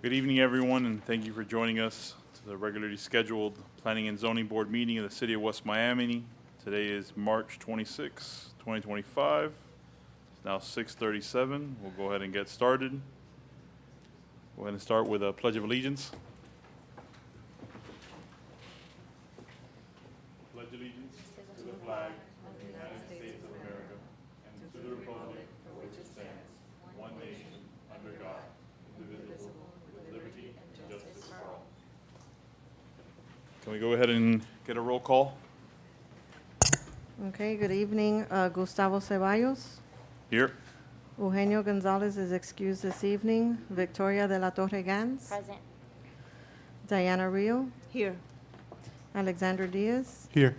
Good evening, everyone, and thank you for joining us to the regularly scheduled Planning and Zoning Board meeting of the City of West Miami. Today is March 26, 2025. It's now 6:37. We'll go ahead and get started. Go ahead and start with a Pledge of Allegiance. Pledge allegiance to the flag of the United States of America and to the republic for which it stands, one nation, under God, indivisible, with liberty and justice for all. Can we go ahead and get a roll call? Okay, good evening. Gustavo Ceballos. Here. Eugenio Gonzalez is excused this evening. Victoria de la Torre Gans. Present. Diana Rio. Here. Alexander Diaz. Here.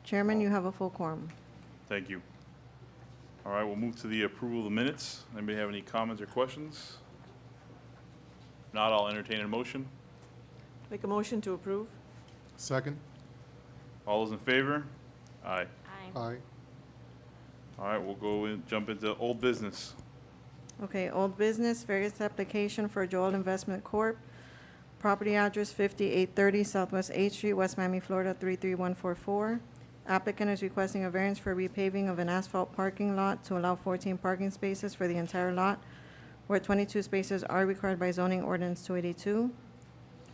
Chairman, you have a full quorum. Thank you. All right, we'll move to the approval of the minutes. Anybody have any comments or questions? If not, I'll entertain a motion. Make a motion to approve? Second. All those in favor? Aye. Aye. Aye. All right, we'll go and jump into old business. Okay, old business, various application for Joel Investment Corp. Property address 5830 Southwest 8th Street, West Miami, Florida 33144. Applicant is requesting a variance for repaving of an asphalt parking lot to allow 14 parking spaces for the entire lot, where 22 spaces are required by zoning ordinance 282.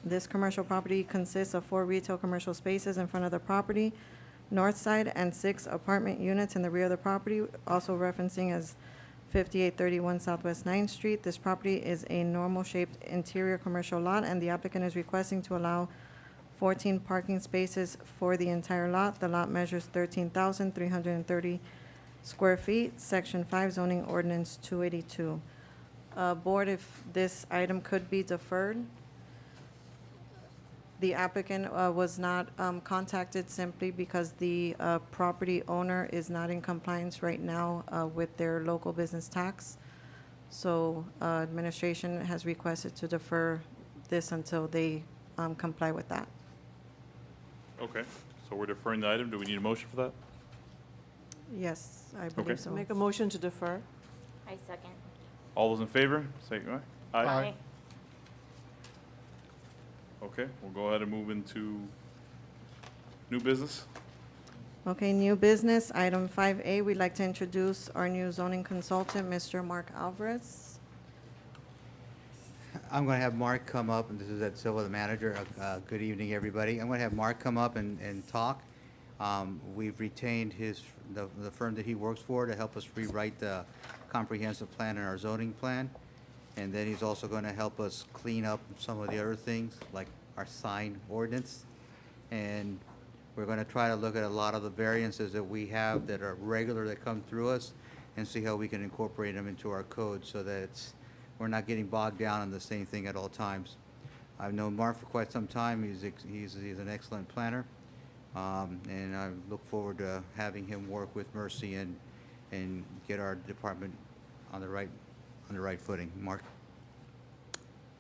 This commercial property consists of 4 retail commercial spaces in front of the property, north side, and 6 apartment units in the rear of the property, also referencing as 5831 Southwest 9th Street. This property is a normal-shaped interior commercial lot, and the applicant is requesting to allow 14 parking spaces for the entire lot. The lot measures 13,330 square feet, Section 5 zoning ordinance 282. Board, if this item could be deferred. The applicant was not contacted simply because the property owner is not in compliance right now with their local business tax. So administration has requested to defer this until they comply with that. Okay, so we're deferring the item. Do we need a motion for that? Yes, I Okay. believe so. Make a motion to defer? I second. All those in favor, say aye. Aye. Okay, we'll go ahead and move into new business. Okay, new business, item 5A, we'd like to introduce our new zoning consultant, Mr. Mark Alvarez. I'm going to have Mark come up, and this is Ed Silva, the manager. Good evening, everybody. I'm going to have Mark come up and talk. We've retained the firm that he works for to help us rewrite the comprehensive plan and our zoning plan. And then he's also going to help us clean up some of the other things, like our sign ordinance. And we're going to try to look at a lot of the variances that we have that are regular that come through us and see how we can incorporate them into our code so that we're not getting bogged down on the same thing at all times. I've known Mark for quite some time. He's an excellent planner. And I look forward to having him work with Mercy and get our department on the right footing. Mark?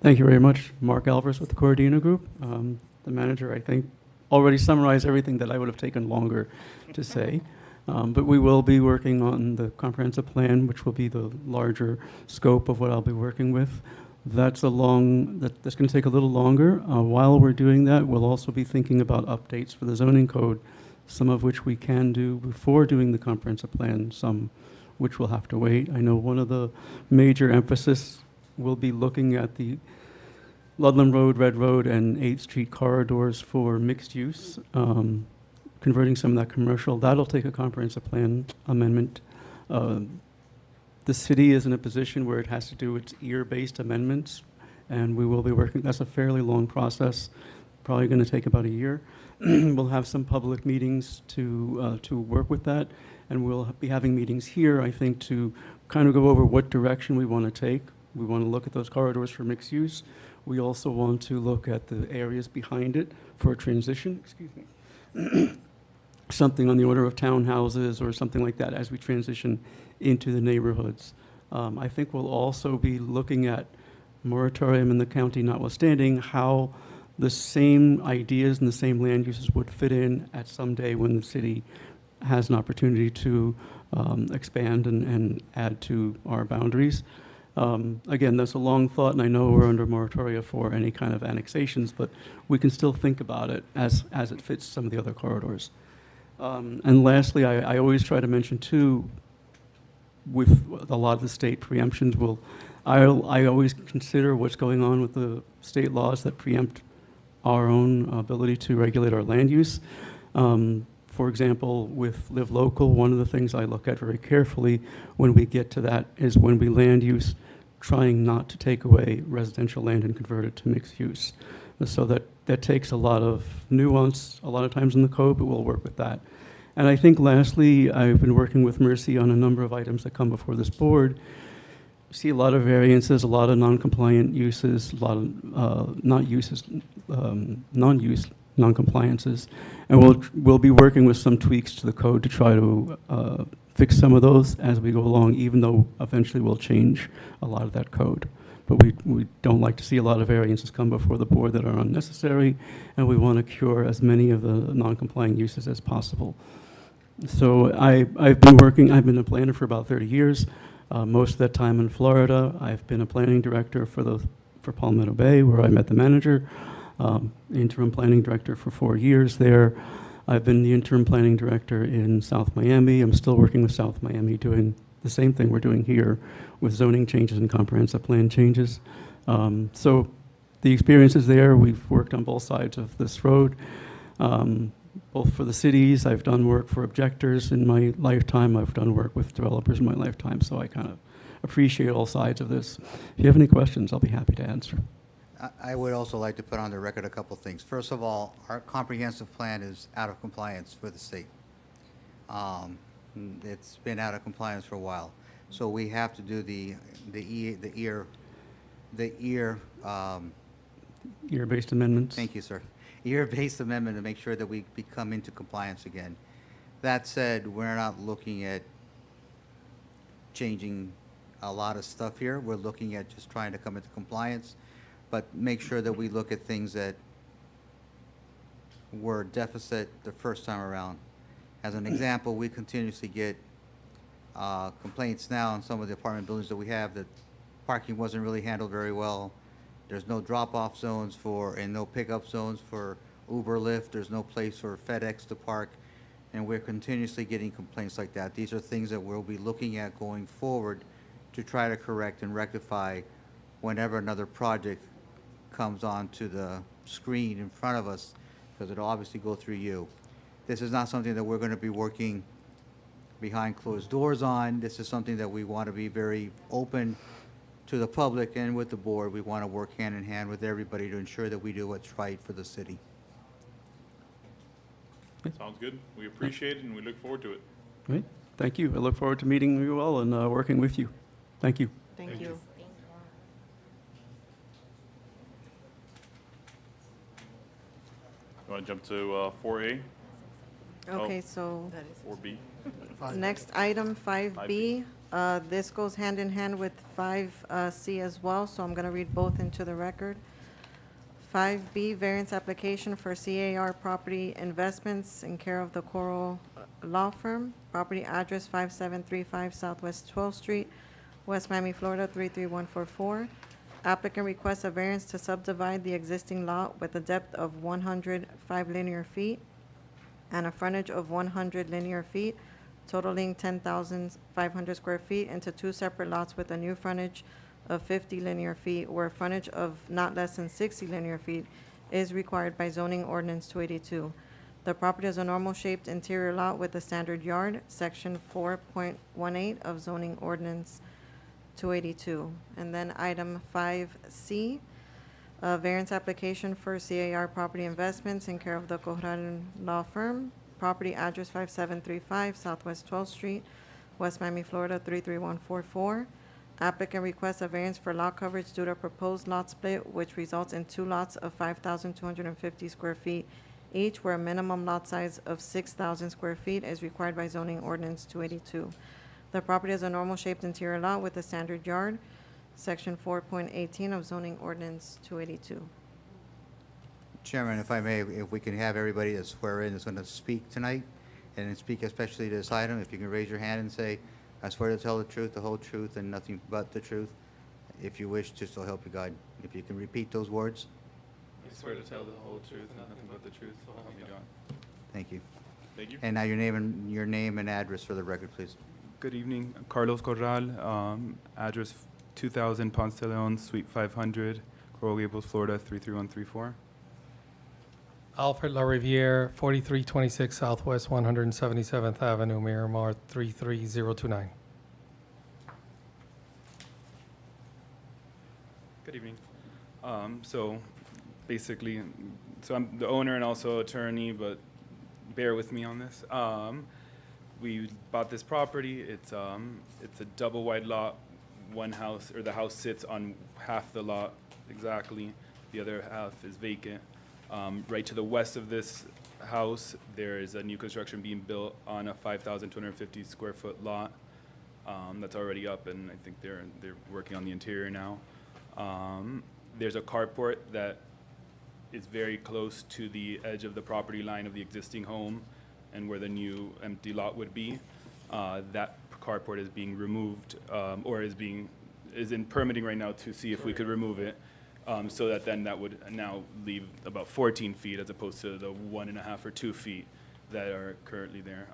Thank you very much. Mark Alvarez with the Cordina Group. The manager, I think, already summarized everything that I would have taken longer to say. But we will be working on the comprehensive plan, which will be the larger scope of what I'll be working with. That's going to take a little longer. While we're doing that, we'll also be thinking about updates for the zoning code, some of which we can do before doing the comprehensive plan, some which will have to wait. I know one of the major emphasis will be looking at the Ludlam Road, Red Road, and 8th Street corridors for mixed use, converting some of that commercial. That'll take a comprehensive plan amendment. The city is in a position where it has to do its ear-based amendments, and we will be working. That's a fairly long process, probably going to take about a year. We'll have some public meetings to work with that, and we'll be having meetings here, I think, to kind of go over what direction we want to take. We want to look at those corridors for mixed use. We also want to look at the areas behind it for a transition, something on the order of townhouses or something like that as we transition into the neighborhoods. I think we'll also be looking at moratorium in the county notwithstanding, how the same ideas and the same land uses would fit in at some day when the city has an opportunity to expand and add to our boundaries. Again, that's a long thought, and I know we're under moratoria for any kind of annexations, but we can still think about it as it fits some of the other corridors. And lastly, I always try to mention too, with a lot of the state preemptions, I always consider what's going on with the state laws that preempt our own ability to regulate our land use. For example, with Live Local, one of the things I look at very carefully when we get to that is when we land use, trying not to take away residential land and convert it to mixed use. So that takes a lot of nuance, a lot of times in the code, but we'll work with that. And I think lastly, I've been working with Mercy on a number of items that come before this board. You see a lot of variances, a lot of non-compliant uses, a lot of non-use non-compliances. And we'll be working with some tweaks to the code to try to fix some of those as we go along, even though eventually we'll change a lot of that code. But we don't like to see a lot of variances come before the board that are unnecessary, and we want to cure as many of the non-compliant uses as possible. So I've been a planner for about 30 years. Most of that time in Florida. I've been a planning director for Palmetto Bay, where I met the manager, interim planning director for 4 years there. I've been the interim planning director in South Miami. I'm still working with South Miami, doing the same thing we're doing here with zoning changes and comprehensive plan changes. So the experience is there. We've worked on both sides of this road, both for the cities. I've done work for objectors in my lifetime. I've done work with developers in my lifetime. So I kind of appreciate all sides of this. If you have any questions, I'll be happy to answer. I would also like to put on the record a couple things. First of all, our comprehensive plan is out of compliance with the state. It's been out of compliance for a while. So we have to do the Year-based amendments. thank you, sir, year-based amendment to make sure that we become into compliance again. That said, we're not looking at changing a lot of stuff here. We're looking at just trying to come into compliance, but make sure that we look at things that were deficit the first time around. As an example, we continuously get complaints now on some of the apartment buildings that we have that parking wasn't really handled very well. There's no drop-off zones and no pickup zones for Uber, Lyft. There's no place for FedEx to park. And we're continuously getting complaints like that. These are things that we'll be looking at going forward to try to correct and rectify whenever another project comes onto the screen in front of us, because it'll obviously go through you. This is not something that we're going to be working behind closed doors on. This is something that we want to be very open to the public and with the board. We want to work hand in hand with everybody to ensure that we do what's right for the city. Sounds good. We appreciate it and we look forward to it. Great. Thank you. I look forward to meeting you all and working with you. Thank you. Thank you. You want to jump to 4A, Okay, so That is. 4B? next item, 5B. This goes hand in hand with 5C as well, so I'm going to read both into the record. 5B, variance application for CAR Property Investments in care of the Coral Law Firm. Property address 5735 Southwest 12th Street, West Miami, Florida 33144. Applicant requests a variance to subdivide the existing lot with a depth of 105 linear feet and a frontage of 100 linear feet, totaling 10,500 square feet, into two separate lots with a new frontage of 50 linear feet, where frontage of not less than 60 linear feet is required by zoning ordinance 282. The property is a normal-shaped interior lot with a standard yard, section 4.18 of zoning ordinance 282. And then item 5C, a variance application for CAR Property Investments in care of the Corral Law Firm. Property address 5735 Southwest 12th Street, West Miami, Florida 33144. Applicant requests a variance for lot coverage due to proposed lot split, which results in two lots of 5,250 square feet each, where a minimum lot size of 6,000 square feet is required by zoning ordinance 282. The property is a normal-shaped interior lot with a standard yard, section 4.18 of zoning ordinance 282. Chairman, if I may, if we can have everybody that swear in is going to speak tonight, and then speak especially to this item, if you can raise your hand and say, I swear to tell the truth, the whole truth, and nothing but the truth. if you wish to so help you God. If you can repeat those words. I swear to tell the whole truth and nothing but the truth, so help me God. Thank you. Thank you. And now your name and address for the record, please. Good evening, Carlos Corral, address 2000 Ponce de Leon, Suite 500, Coral Gables, Florida 33134. Alfred LaRiviere, 4326 Southwest 177th Avenue, Miramar 33029. Good evening. So basically, so I'm the owner and also attorney, but bear with me on this. We bought this property. It's a double wide lot. One house, or the house sits on half the lot exactly. The other half is vacant. Right to the west of this house, there is a new construction being built on a 5,250 square foot lot that's already up, and I think they're working on the interior now. There's a carport that is very close to the edge of the property line of the existing home and where the new empty lot would be. That carport is being removed, or is in permitting right now to see if we could remove it. So that then that would now leave about 14 feet as opposed to the 1.5 or 2 feet that are currently there.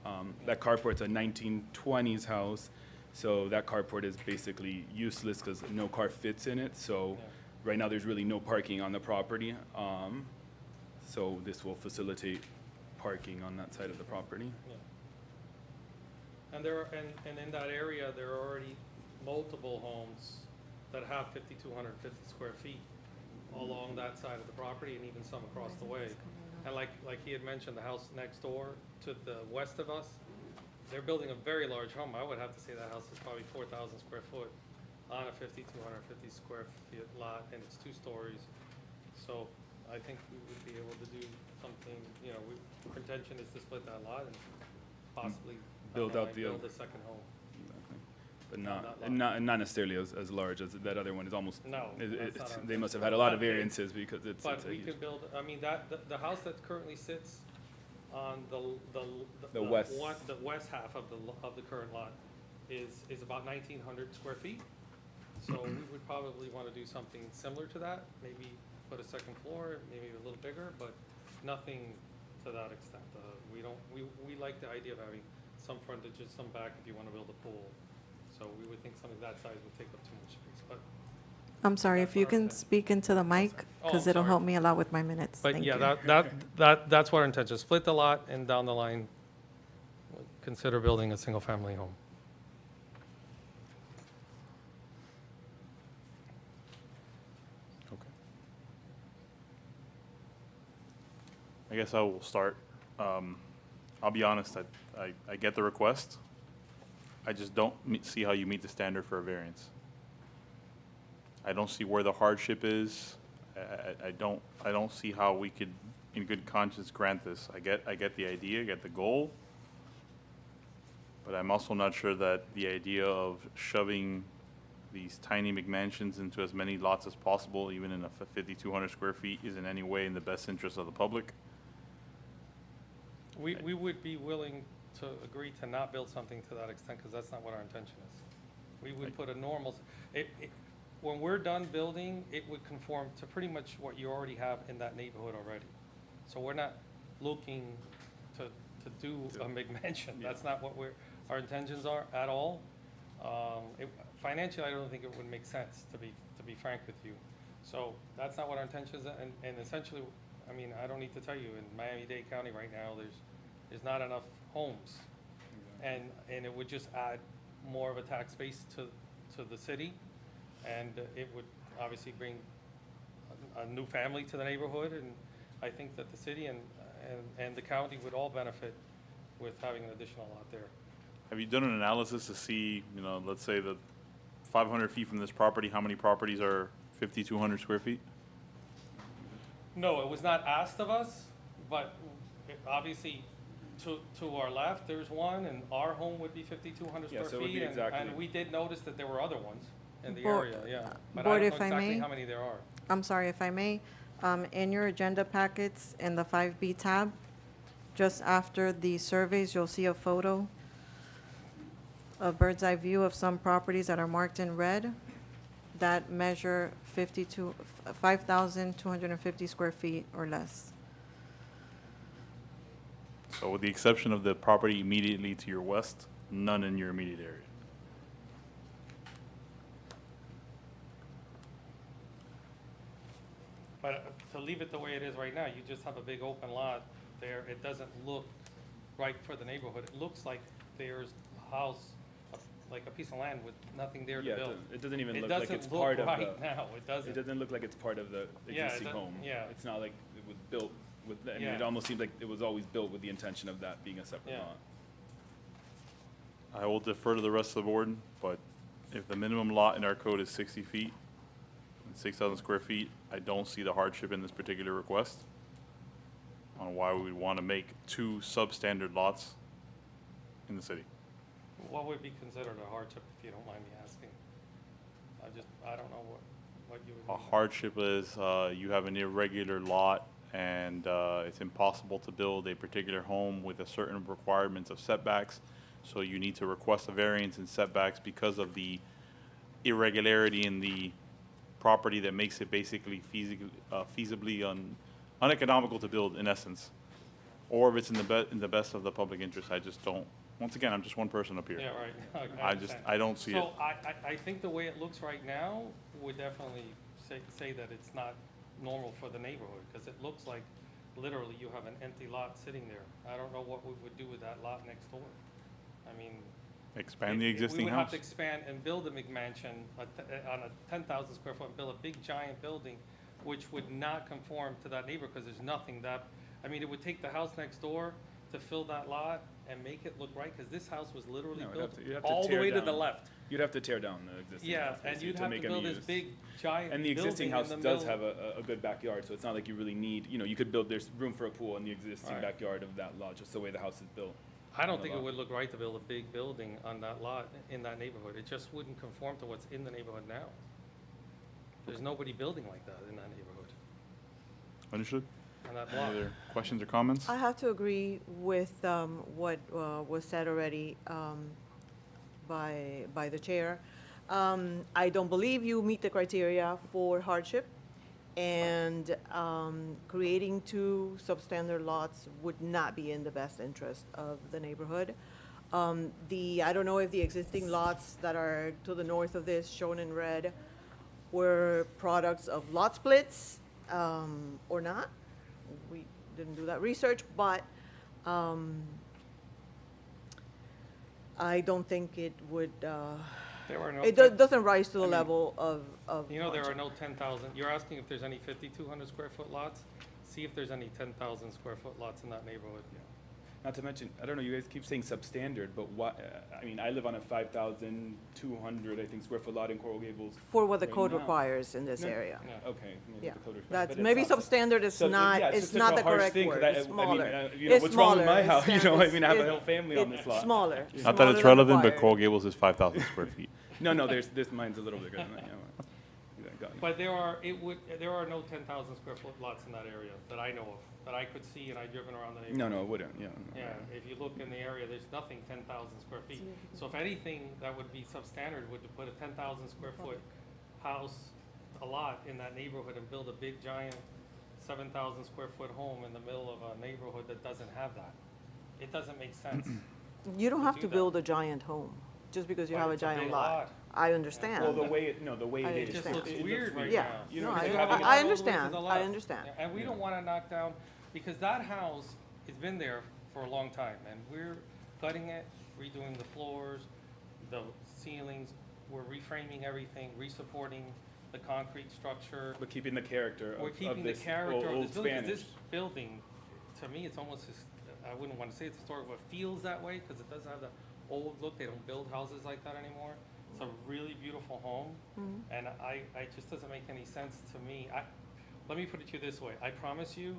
That carport's a 1920s house, so that carport is basically useless because no car fits in it. So right now there's really no parking on the property. So this will facilitate parking on that side of the property. And and in that area, there are already multiple homes that have 5,250 square feet along that side of the property and even some across the way. And like he had mentioned, the house next door to the west of us, they're building a very large home. I would have to say that house is probably 4,000 square foot on a 5,250 square feet lot, and it's 2 stories. So I think we would be able to do something, you know, our intention is to split that lot and possibly Build out the build a second home. Exactly. But On not, that and lot. not necessarily as large as that other one is almost. No, that's not our They must have intention. had a lot of But it- variances because it's But a we huge. could build, I mean, the house that currently sits on The west. the west half of the current lot is about 1,900 square feet. So we would probably want to do something similar to that, maybe put a second floor, maybe a little bigger, but nothing to that extent. We like the idea of having some frontage and some back if you want to build a pool. So we would think something that size would take up too much space, but. I'm sorry, That's if you our can intent. speak into the mic, Oh, because I'm it'll sorry. help me a lot with my minutes. But Thank yeah, you. that's what our intention, split the lot and down the line, consider building a single-family home. Okay. I guess I will start. I'll be honest, I get the request. I just don't see how you meet the standard for a variance. I don't see where the hardship is. I don't see how we could, in good conscience, grant this. I get the idea, I get the goal, but I'm also not sure that the idea of shoving these tiny McMansions into as many lots as possible, even in a 5,200 square feet, is in any way in the best interest of the public. We would be willing to agree to not build something to that extent, because that's not what our intention is. We would put a normal, when we're done building, it would conform to pretty much what you already have in that neighborhood already. So we're not looking to do a McMansion. That's not what our intentions are at all. Financially, I don't think it would make sense, to be frank with you. So that's not what our intentions are, and essentially, I mean, I don't need to tell you, in Miami-Dade County right now, there's not enough homes. And it would just add more of a tax base to the city, and it would obviously bring a new family to the neighborhood, and I think that the city and the county would all benefit with having an additional lot there. Have you done an analysis to see, let's say that 500 feet from this property, how many properties are 5,200 square feet? No, it was not asked of us, but obviously, to our left, there's one, and our home would be 5,200 Yeah, square so it would feet. be And exactly- we did notice that there were other ones in the Board- area, yeah. But Board, I if don't know I exactly may? how many there are. I'm sorry, if I may, in your agenda packets, in the 5B tab, just after the surveys, you'll see a photo, a bird's eye view of some properties that are marked in red. that measure 5,250 square feet or less. So with the exception of the property immediately to your west, none in your immediate area. But to leave it the way it is right now, you just have a big open lot there. It doesn't look right for the neighborhood. It looks like there's a house, like a piece of land with nothing there to Yeah, build. it doesn't even It look like it's doesn't look part of right the, now. It it doesn't. doesn't look like it's part of the Yeah, it existing doesn't- home. yeah. It's not like it was built with, I mean, it Yeah. almost seems like it was always built with the intention of that being a separate Yeah. lot. I will defer to the rest of the board, but if the minimum lot in our code is 60 feet, and 6,000 square feet, I don't see the hardship in this particular request on why we would want to make two substandard lots in the city. What would be considered a hardship, if you don't mind me asking? I don't know what you would. A mean by- hardship is you have an irregular lot and it's impossible to build a particular home with a certain requirements of setbacks. So you need to request a variance in setbacks because of the irregularity in the property that makes it basically feasibly uneconomical to build in essence. Or if it's in the best of the public interest, I just don't, once again, I'm just one person up here. Yeah, right. I just, understand. I don't see it. So I think the way it looks right now would definitely say that it's not normal for the neighborhood, because it looks like literally you have an empty lot sitting there. I don't know what we would do with that lot next door. I mean. Expand the We existing would have house. to expand and build a McMansion on a 10,000 square foot, build a big giant building, which would not conform to that neighborhood, because there's nothing that, I mean, it would take the house next door to fill that lot and make it look right, because this house was literally No, you'd built have to- you'd have to all the tear way to the down. left. You'd have to tear down the existing Yeah, house, and basically, you'd have to make a build new this use. big giant And the existing building house in the does middle. have a good backyard, so it's not like you really need, you could build, there's room for a pool in the existing Right. backyard of that lot, just the way the house is built. I don't on the think it lot. would look right to build a big building on that lot in that neighborhood. It just wouldn't conform to what's in the neighborhood now. There's nobody building like that in that neighborhood, Understood? on that Any block. other questions or comments? I have to agree with what was said already by the chair. I don't believe you meet the criteria for hardship, and creating two substandard lots would not be in the best interest of the neighborhood. I don't know if the existing lots that are to the north of this, shown in red, were products of lot splits or not. We didn't do that research, but I don't think it would, There are no. it doesn't rise to the I mean, level of You know, there are hardship. no 10,000, you're asking if there's any 5,200 square foot lots? See if there's any 10,000 square foot lots in that neighborhood. Not to mention, I don't know, you guys keep saying substandard, but what, I mean, I live on a 5,200, I think, square foot lot in Coral Gables. For what the right code now. requires in this No. area. Yeah. Okay, maybe Yeah, the code requires, that's, but it's maybe not sub- substandard is So, not, yeah, it's just not such the a harsh correct thing, 'cause word, I it's mean, smaller. what's wrong with smaller. my It's house? I standard. mean, I have a It- whole family on it- this lot. Smaller. Not that smaller it's than relevant, but required. Coral Gables is 5,000 square feet. No, mine's a little bigger than that, yeah. Yeah, got you. But there are no 10,000 square foot lots in that area that I know of, that I could see, and I've driven around the neighborhood. No, it wouldn't, yeah. no. Yeah, if you look in the area, there's nothing 10,000 square feet. So if anything, that would be substandard, would to put a 10,000 square foot house, a lot in that neighborhood and build a big giant 7,000 square foot home in the middle of a neighborhood that doesn't have that. It doesn't make sense. You don't to have do to that. build a giant home, just because you But have a it's giant big lot. I understand. Well, the way it I is. It just understand. looks it looks weird right Yeah. now. You know, No, it's I- like It's having all a- the I way to understand. the I left. understand. And we don't wanna knock down, because that house has been there for a long time, and we're gutting it, redoing the floors, the ceilings, we're reframing everything, resupporting the concrete structure. But keeping the character We're of keeping the this character of old this building, 'cause Spanish. this building, to me, it's almost, I wouldn't wanna say it's historic, but it feels that way, cause it does have the old look, they don't build houses like that anymore. It's a really beautiful home, Mhm. and it just doesn't make any sense to me. Let me put it to you this way, I promise you,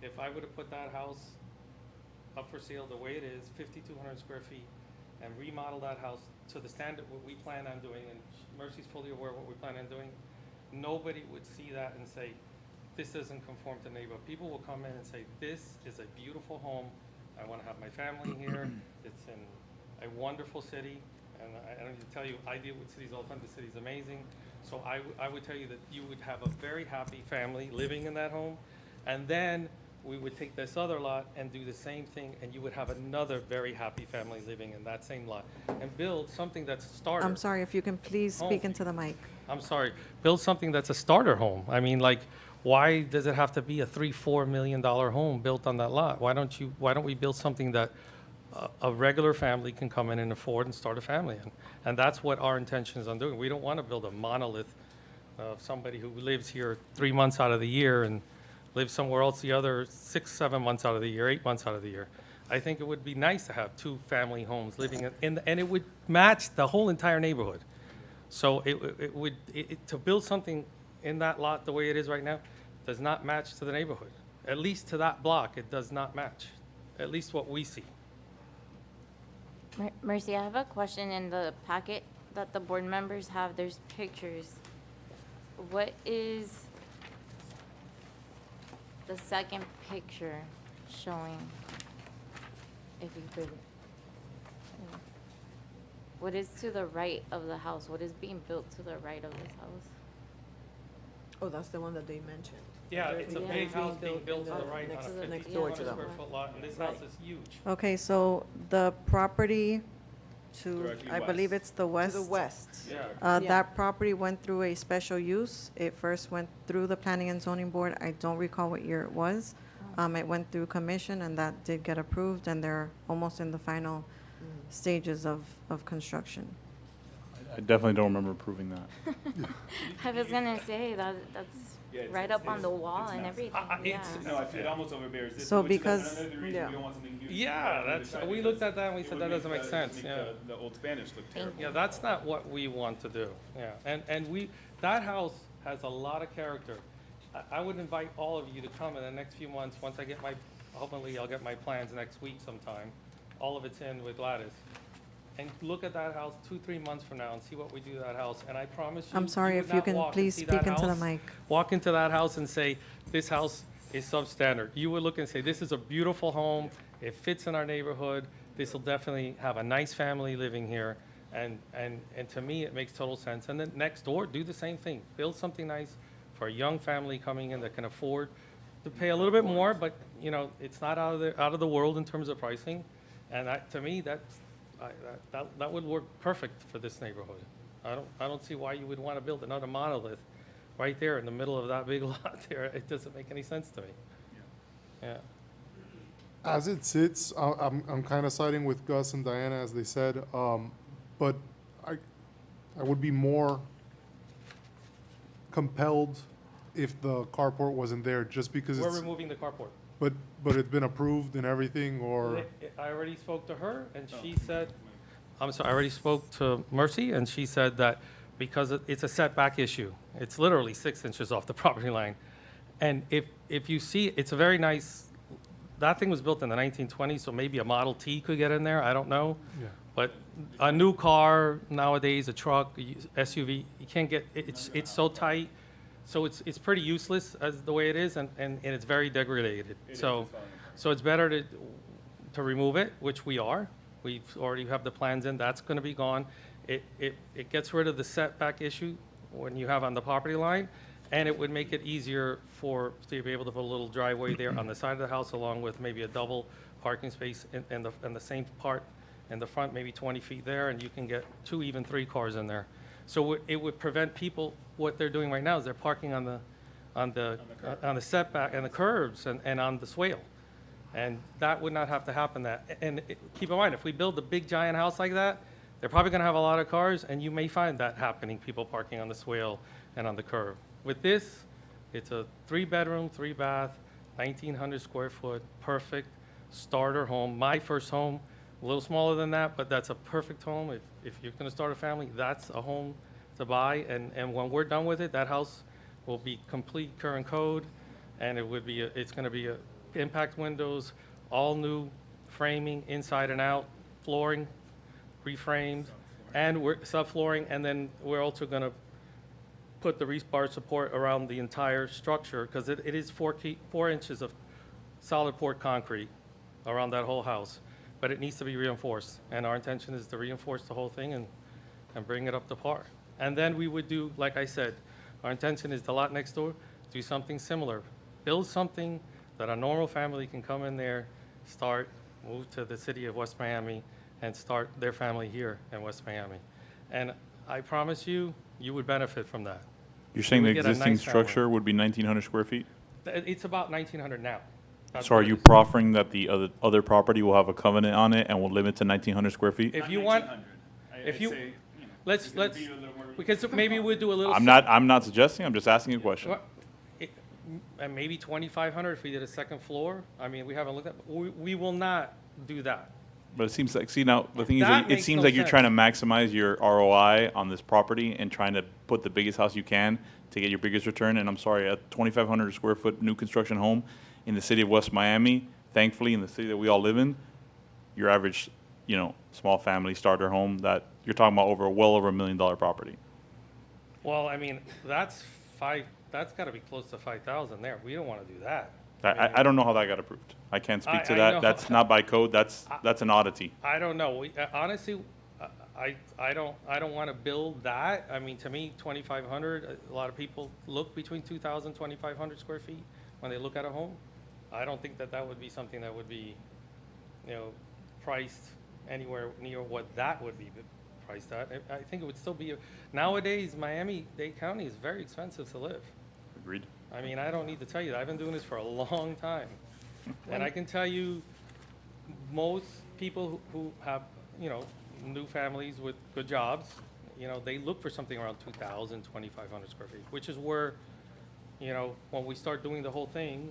if I would've put that house up for sale the way it is, 5,200 square feet, and remodel that house to the standard what we plan on doing, and Mercy's fully aware of what we plan on doing, nobody would see that and say, this doesn't conform to neighborhood. People will come in and say, this is a beautiful home, I wanna have my family here, it's in a wonderful city, and I don't need to tell you, I deal with cities all the time, the city's amazing. So I would tell you that you would have a very happy family living in that home, and then we would take this other lot and do the same thing, and you would have another very happy family living in that same lot, and build something that's a starter. I'm sorry, if you can please speak into the mic. I'm sorry, build something that's a starter home. I mean, like, why does it have to be a $3-4 million home built on that lot? Why don't we build something that a regular family can come in and afford and start a family in? And that's what our intention is on doing. We don't want to build a monolith of somebody who lives here 3 months out of the year and lives somewhere else the other 6-7 months out of the year, 8 months out of the year. I think it would be nice to have 2 family homes living and it would match the whole entire neighborhood. So to build something in that lot the way it is right now does not match to the neighborhood. At least to that block, it does not match, at least what we see. Mercy, I have a question. In the packet that the board members have, there's pictures. What is the second picture showing? If you could. What is to the right of the house? What is being built to the right of this house? Oh, that's the one that they mentioned. Yeah, it's a Yeah. big house being built to in the the- right on next a to the next 50 door to them. square foot lot, and this house is huge. Okay, so the property to, Directly I believe west. it's the To west. the west. Yeah. Yeah. That property went through a special use. It first went through the Planning and Zoning Board. I don't recall what year it was. It went through commission, and that did get approved, and they're almost in the final stages of construction. I definitely don't remember approving that. I was gonna say that's Yeah, right up on the wall and massive. everything, It's- yeah. No, it almost overbears this. So which is because- another reason Yeah. we don't want something huge. Yeah, on the that's, side we because looked at that and we it said would that doesn't make sense, make yeah. the Old Spanish look Thank terrible. Yeah, that's not what we want to do, yeah. And that house has a lot of character. I would invite all of you to come in the next few months, once I get hopefully I'll get my plans next week sometime. All of it's in with Gladys. And look at that house 2-3 months from now and see what we do to that house. And I promise you. I'm sorry, would if you not can walk and please see speak that into the house- mic. Walk into that house and say, this house is substandard. You would look and say, this is a beautiful home. It fits in our neighborhood. This will definitely have a nice family living here. And to me, it makes total sense. And then next door, do the same thing. Build something nice for a young family coming in that can afford to pay a little bit more, but, you know, it's not out of the world in terms of pricing. And to me, that would work perfect for this neighborhood. I don't see why you would want to build another monolith right there in the middle of that big lot there. It doesn't make any sense to me. Yeah. As it sits, I'm kind of siding with Gus and Diana, as they said, but I would be more compelled if the carport wasn't there, just because We're it's, removing the carport. but it's been approved and everything, or, I already spoke to her, and she said, I'm sorry, I already spoke to Mercy, and she said that because it's a setback issue, it's literally 6 inches off the property line. And if you see, it's a very nice, that thing was built in the 1920s, so maybe a Model T could get in there, I don't know. yeah. But a new car nowadays, a truck, SUV, you can't get, it's so tight. So it's pretty useless as the way it is, and it's very degraded. So it's better to remove it, which we are. We already have the plans in, that's gonna be gone. It gets rid of the setback issue when you have on the property line, and it would make it easier to be able to put a little driveway there on the side of the house, along with maybe a double parking space in the same part in the front, maybe 20 feet there, and you can get 2, even 3 cars in there. So it would prevent people, what they're doing right now is they're parking on the setback and the curbs and on the swale. And that would not have to happen keep in mind, if we build a big giant house like that, they're probably gonna have a lot of cars, and you may find that happening, people parking on the swale and on the curb. With this, it's a 3-bedroom, 3-bath, 1,900 square foot, perfect starter home. My first home, a little smaller than that, but that's a perfect home. If you're gonna start a family, that's a home to buy. And when we're done with it, that house will be complete current code, and it's gonna be impact windows, all new framing inside and out, flooring, reframed, and we're subflooring, and then we're also gonna put the rebar support around the entire structure, because it is 4 inches of solid poured concrete around that whole house, but it needs to be reinforced, and our intention is to reinforce the whole thing and bring it up to par. And then we would do, like I said, our intention is the lot next door, do something similar. Build something that a normal family can come in there, start, move to the city of West Miami, and start their family here in West Miami. And I promise you, you would benefit from that. You're saying the would get a existing nice family. structure would be 1,900 square feet? It's about 1,900 now. That's So are what it you is. proffering that the other property will have a covenant on it and will limit to 1,900 square feet? If you want, if you- let's, because maybe we'll do a little. I'm not suggesting, I'm just asking a question. Well, And maybe 2,500 if we did a second floor. I mean, we haven't looked at, we will not do that. But it seems like, see now, the thing is, That that it makes seems no like you're sense. trying to maximize your ROI on this property and trying to put the biggest house you can to get your biggest return. And I'm sorry, a 2,500 square foot new construction home in the city of West Miami, thankfully in the city that we all live in, your average, small family starter home, that you're talking about well over $1 million property. Well, I mean, that's gotta be close to 5,000 there. We don't wanna do that. I don't know how that got approved. I can't speak to I that. know. That's not by code. That's an oddity. I don't know. Honestly, I don't wanna build that. I mean, to me, 2,500, a lot of people look between 2,000, 2,500 square feet when they look at a home. I don't think that would be something that would be, priced anywhere near what that would be priced at. I think it would still be, nowadays, Miami-Dade County is very expensive to live. Agreed. I mean, I don't need to tell you, that. I've been doing this for a long time. And I can tell you, most people who have, new families with good jobs, they look for something around 2,000, 2,500 square feet, which is where, when we start doing the whole thing,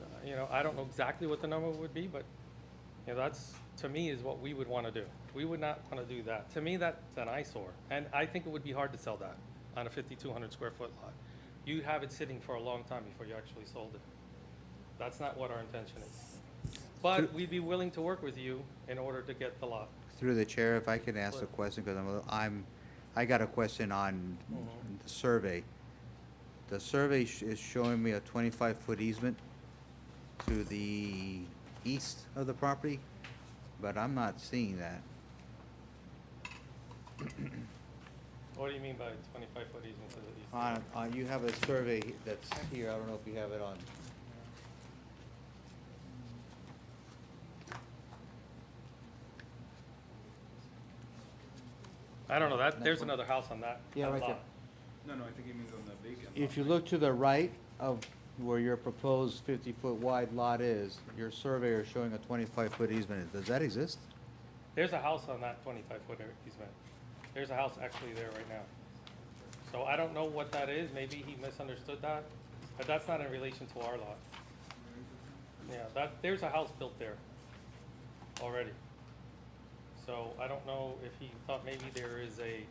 I don't know exactly what the number would be, but, that's, to me, is what we would want to do. We would not want to do that. To me, that's an eyesore. And I think it would be hard to sell that on a 5,200 square foot lot. You'd have it sitting for a long time before you actually sold it. That's not what our intention is. But we'd be willing to work with you in order to get the lot. Through the chair, if I can ask a question, because I got a question on the survey. The survey is showing me a 25-foot easement to the east of the property, but I'm not seeing that. What do you mean by 25-foot easement to the east? You have a survey that's here, I don't know if you have it on. I don't know, there's another house on that Yeah, that right lot. No, I think it means on the big end. If you look to the right of where your proposed 50-foot wide lot is, your surveyor is showing a 25-foot easement. Does that exist? There's a house on that 25-foot easement. There's a house actually there right now. So I don't know what that is. Maybe he misunderstood that, but that's not in relation to our lot. Yeah, there's a house built there already. So I don't know if he thought maybe there is a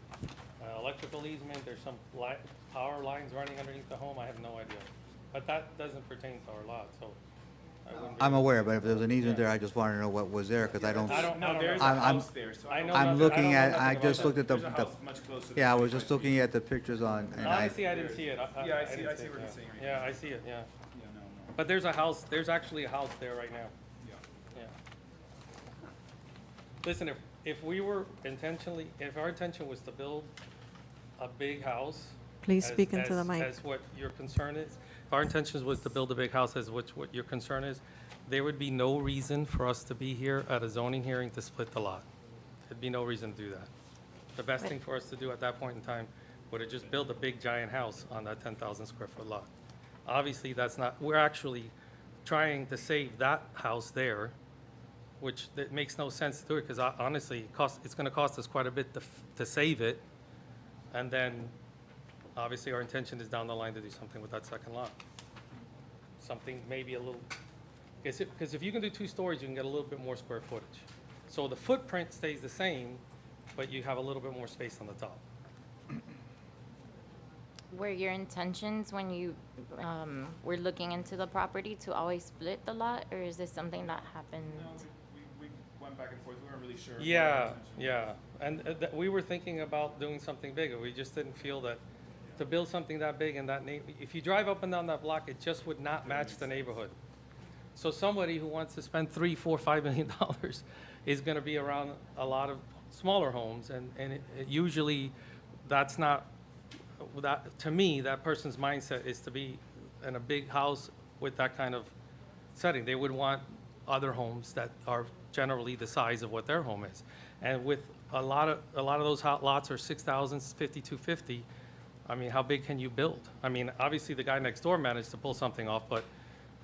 electrical easement, there's some power lines running underneath the home. I have no idea. But that doesn't pertain to our lot, so I wouldn't be. I'm aware, but if there's an easement Yeah. there, I just wanted to know what was there, because I don't. I don't No, know. there's a I'm- house there, so I know I'm nothing- looking don't know at, nothing I about just that. looked at there's a house the, much closer. yeah, I than was just 25 looking feet. at the pictures on, and Honestly, I didn't see it. Yeah, I see didn't what you're saying right Yeah, now. I see it, yeah. Yeah, no. But there's actually a house there right now. Yeah. Yeah. Listen, if our intention was to build a big house. Please as- speak into the as- mic. As what your concern is, if our intention was to build a big house as what your concern is, there would be no reason for us to be here at a zoning hearing to split the lot. There'd be no reason to do that. The best thing for us to do at that point in time would have just built a big giant house on that 10,000 square foot lot. Obviously, that's not, we're actually trying to save that house there, which that makes no sense to do it, because honestly, it's gonna cost us quite a bit to save it. And then, obviously, our intention is down the line to do something with that second lot. Something maybe a little, because if you can do 2 stories, you can get a little bit more square footage. So the footprint stays the same, but you have a little bit more space on the top. Were your intentions when you were looking into the property to always split the lot, or is this something that happened? No, we went back and forth, we weren't really sure. what our Yeah, intention was. yeah, and we were thinking about doing something bigger. We just didn't feel that to build something that big in that if you drive up and down that block, it just would not match the neighborhood. So somebody who wants to spend $3, $4, $5 million is gonna be around a lot of smaller homes, and usually that's not that, to me, that person's mindset is to be in a big house with that kind of setting. They would want other homes that are generally the size of what their home is. And with a lot of those hot lots are 6,000, 5,250. I mean, how big can you build? I mean, obviously, the guy next door managed to pull something off, but,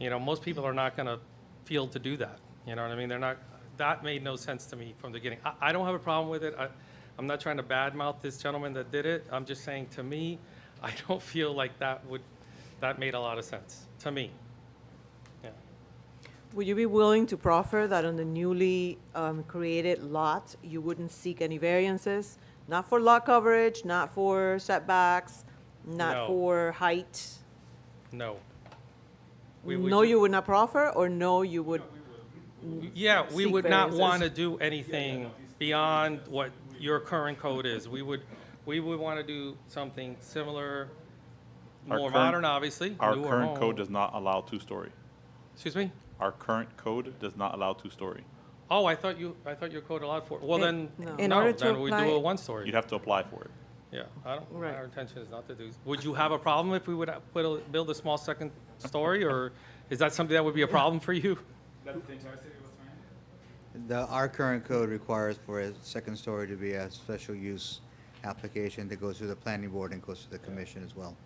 you know, most people are not gonna feel to do that. You know what I mean? They're not, that made no sense to me from the beginning. I don't have a problem with it. I'm not trying to badmouth this gentleman that did it. I'm just saying, to me, I don't feel like that made a lot of sense, to me. Yeah. Would you be willing to proffer that on the newly created lot, you wouldn't seek any variances? Not for lot coverage, not for setbacks, not No. for height? No. No, you would not proffer, or no, you would? Yeah, we seek would not variances? want to do anything beyond what your current code is. We would want to do something similar, Our more current- modern, obviously. Our newer current home. code does not allow two-story. Excuse me? Our current code does not allow two-story. Oh, I thought your code allowed for it. Well, then, No. In no, order to then we do apply- a one-story. You'd have to apply for it. Yeah, Right. our intention is not to do. Would you have a problem if we would build a small second story, or is that something that would be a problem for you? That's the entire city of West Miami? Our current code requires for a second story to be a special use application that goes through the planning board and goes to the commission as well.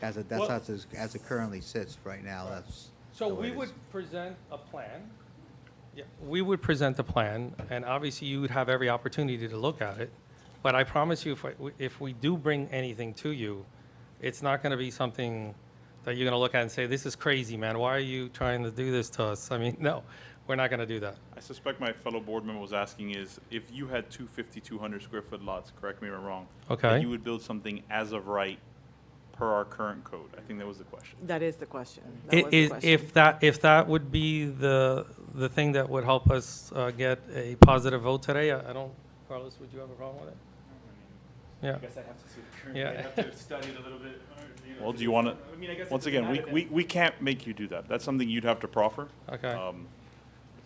That's Well- how as it currently sits right now, that's. So the way we it would is. present a plan. Yeah, we would present a plan, and obviously you would have every opportunity to look at it. But I promise you, if we do bring anything to you, it's not gonna be something that you're gonna look at and say, this is crazy, man. Why are you trying to do this to us? I mean, no, we're not gonna do that. I suspect my fellow board member was asking is, if you had two 5,200 square foot lots, correct me if I'm wrong. Okay. that you would build something as of right per our current code. I think that was the question. That is the question. That was the question. If that would be the thing that would help us get a positive vote today, I don't, Carlos, would you have a problem with it? Yeah. I guess I have to see the current, Yeah. I have to study it a little bit. Well, do you want to, I mean, I guess it once doesn't again, matter we can't make you do that. That's something you'd have to proffer. Okay.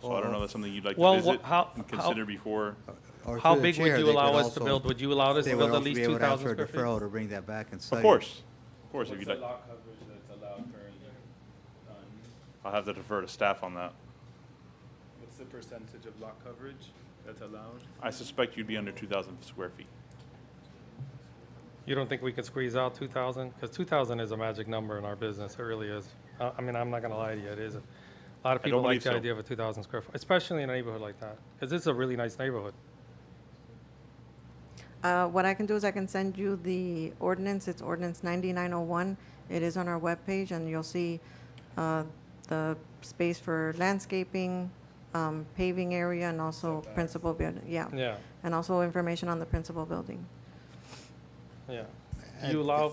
So I don't know, if that's something you'd like Well, to visit how- and consider before. Or How through the big would chair, you they could allow us to also- build? Would you allow us They to would build at also least be able to ask 2,000 for a square feet? deferral to bring that back and study. Of course, if What's you'd the like. lot coverage that's allowed currently? I'll have to defer to staff on that. What's the percentage of lot coverage that's allowed? I suspect you'd be under 2,000 square feet. You don't think we could squeeze out 2,000? Because 2,000 is a magic number in our business, it really is. I mean, I'm not gonna lie to you, it is. A lot of I people don't like the believe so. idea of a 2,000 square foot, especially in a neighborhood like that, because this is a really nice neighborhood. What I can do is I can send you the ordinance. It's ordinance 9901. It is on our webpage, and you'll see the space for landscaping, paving area, and also principal building, yeah. Yeah, And also information on the principal building. yeah. You allow,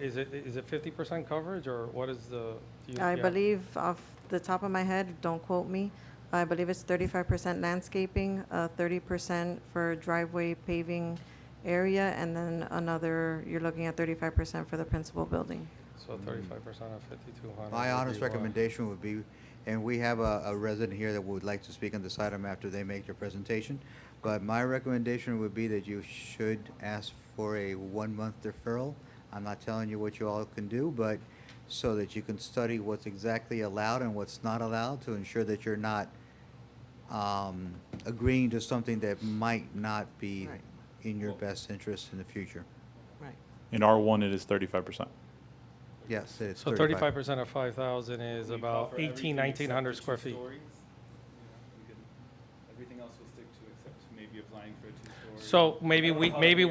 is it 50% coverage, or what is the? do you- I yeah. believe off the top of my head, don't quote me, I believe it's 35% landscaping, 30% for driveway paving area, and then another, you're looking at 35% for the principal building. So 35% of 5,200. My would honest be what? recommendation would be, and we have a resident here that would like to speak on this item after they make their presentation, but my recommendation would be that you should ask for a 1-month deferral. I'm not telling you what you all can do, but so that you can study what's exactly allowed and what's not allowed to ensure that you're not agreeing to something that might not be Right. in your best interest in the future. Right. In R1, it is 35%. Yes, it's So 35% of 5,000 is We about offer 18, everything 1,900 except square for two feet. stories. Everything else will stick to except maybe applying for a two-story. So maybe I don't we, know how maybe that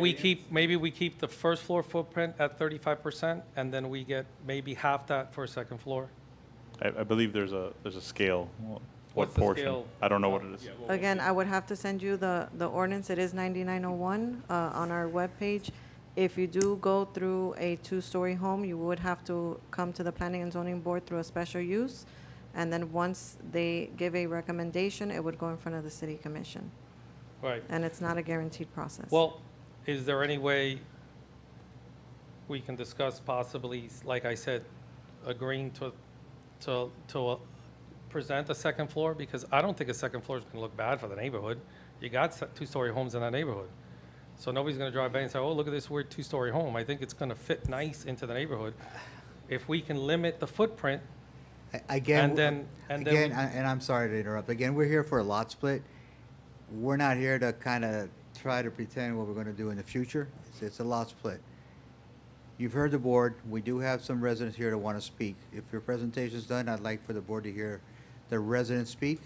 we varies. keep the first floor footprint at 35%, and then we get maybe half that for a second floor? I believe there's a scale. What What's the portion? scale? I don't know what it is. Yeah, well, Again, I would have to send you the ordinance. It is 9901 on our webpage. If you do go through a two-story home, you would have to come to the Planning and Zoning Board through a special use. And then once they give a recommendation, it would go in front of the City Commission. Right. And it's not a guaranteed process. Well, is there any way we can discuss possibly, like I said, agreeing to present a second floor? Because I don't think a second floor is going to look bad for the neighborhood. You got two-story homes in that neighborhood. So nobody's gonna drive by and say, oh, look at this weird two-story home. I think it's gonna fit nice into the neighborhood. If we can limit the footprint, Again, and then again, we- and I'm sorry to interrupt. Again, we're here for a lot split. We're not here to kind of try to pretend what we're going to do in the future. It's a lot split. You've heard the board. We do have some residents here that want to speak. If your presentation's done, I'd like for the board to hear the residents speak.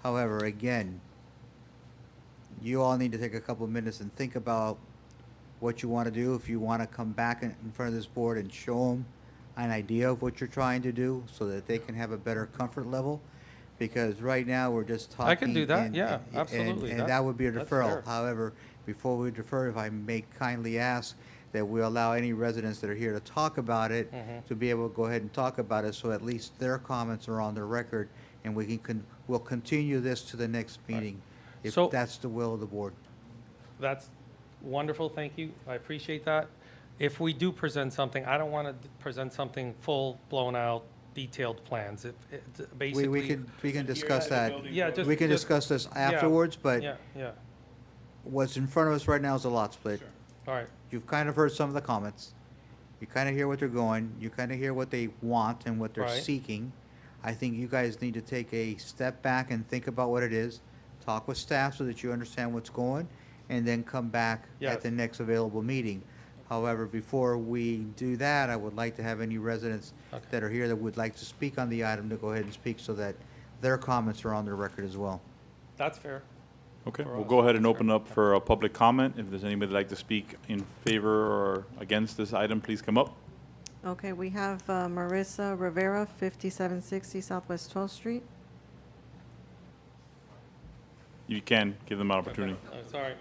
However, again, you all need to take a couple of minutes and think about what you want to do. If you want to come back in front of this board and show them an idea of what you're trying to do so that they can have a better comfort level. Because right now, we're just talking. I can do that, and- yeah, and- absolutely. And that would be a That's deferral. fair. However, before we defer, if I may kindly ask that we allow any residents that are here to talk about it Mhm. to be able to go ahead and talk about it, so at least their comments are on the record, and we'll continue this to the next meeting, if So- that's the will of the board. That's wonderful, thank you, I appreciate that. If we do present something, I don't want to present something full, blown-out, detailed plans. Basically. We can discuss that. Yeah, just. We can just- discuss this yeah, afterwards, but Yeah, yeah, what's in front of us right now is a lot split. all right, You've kind of heard some of the comments. You kind of hear what they're going, you kind of hear what they want and what they're Right. seeking. I think you guys need to take a step back and think about what it is, talk with staff so that you understand what's going, and then come back at Yes. the next available meeting. However, before we do that, I would like to have any residents Okay. that are here that would like to speak on the item to go ahead and speak so that their comments are on the record as well. that's fair. Okay, For we'll us, go ahead and that's open fair. up for a public comment. If there's anybody that'd like to speak in favor or against this item, please come up. Okay, we have Marissa Rivera, 5760 Southwest 12th Street. You can give them an opportunity. Sorry.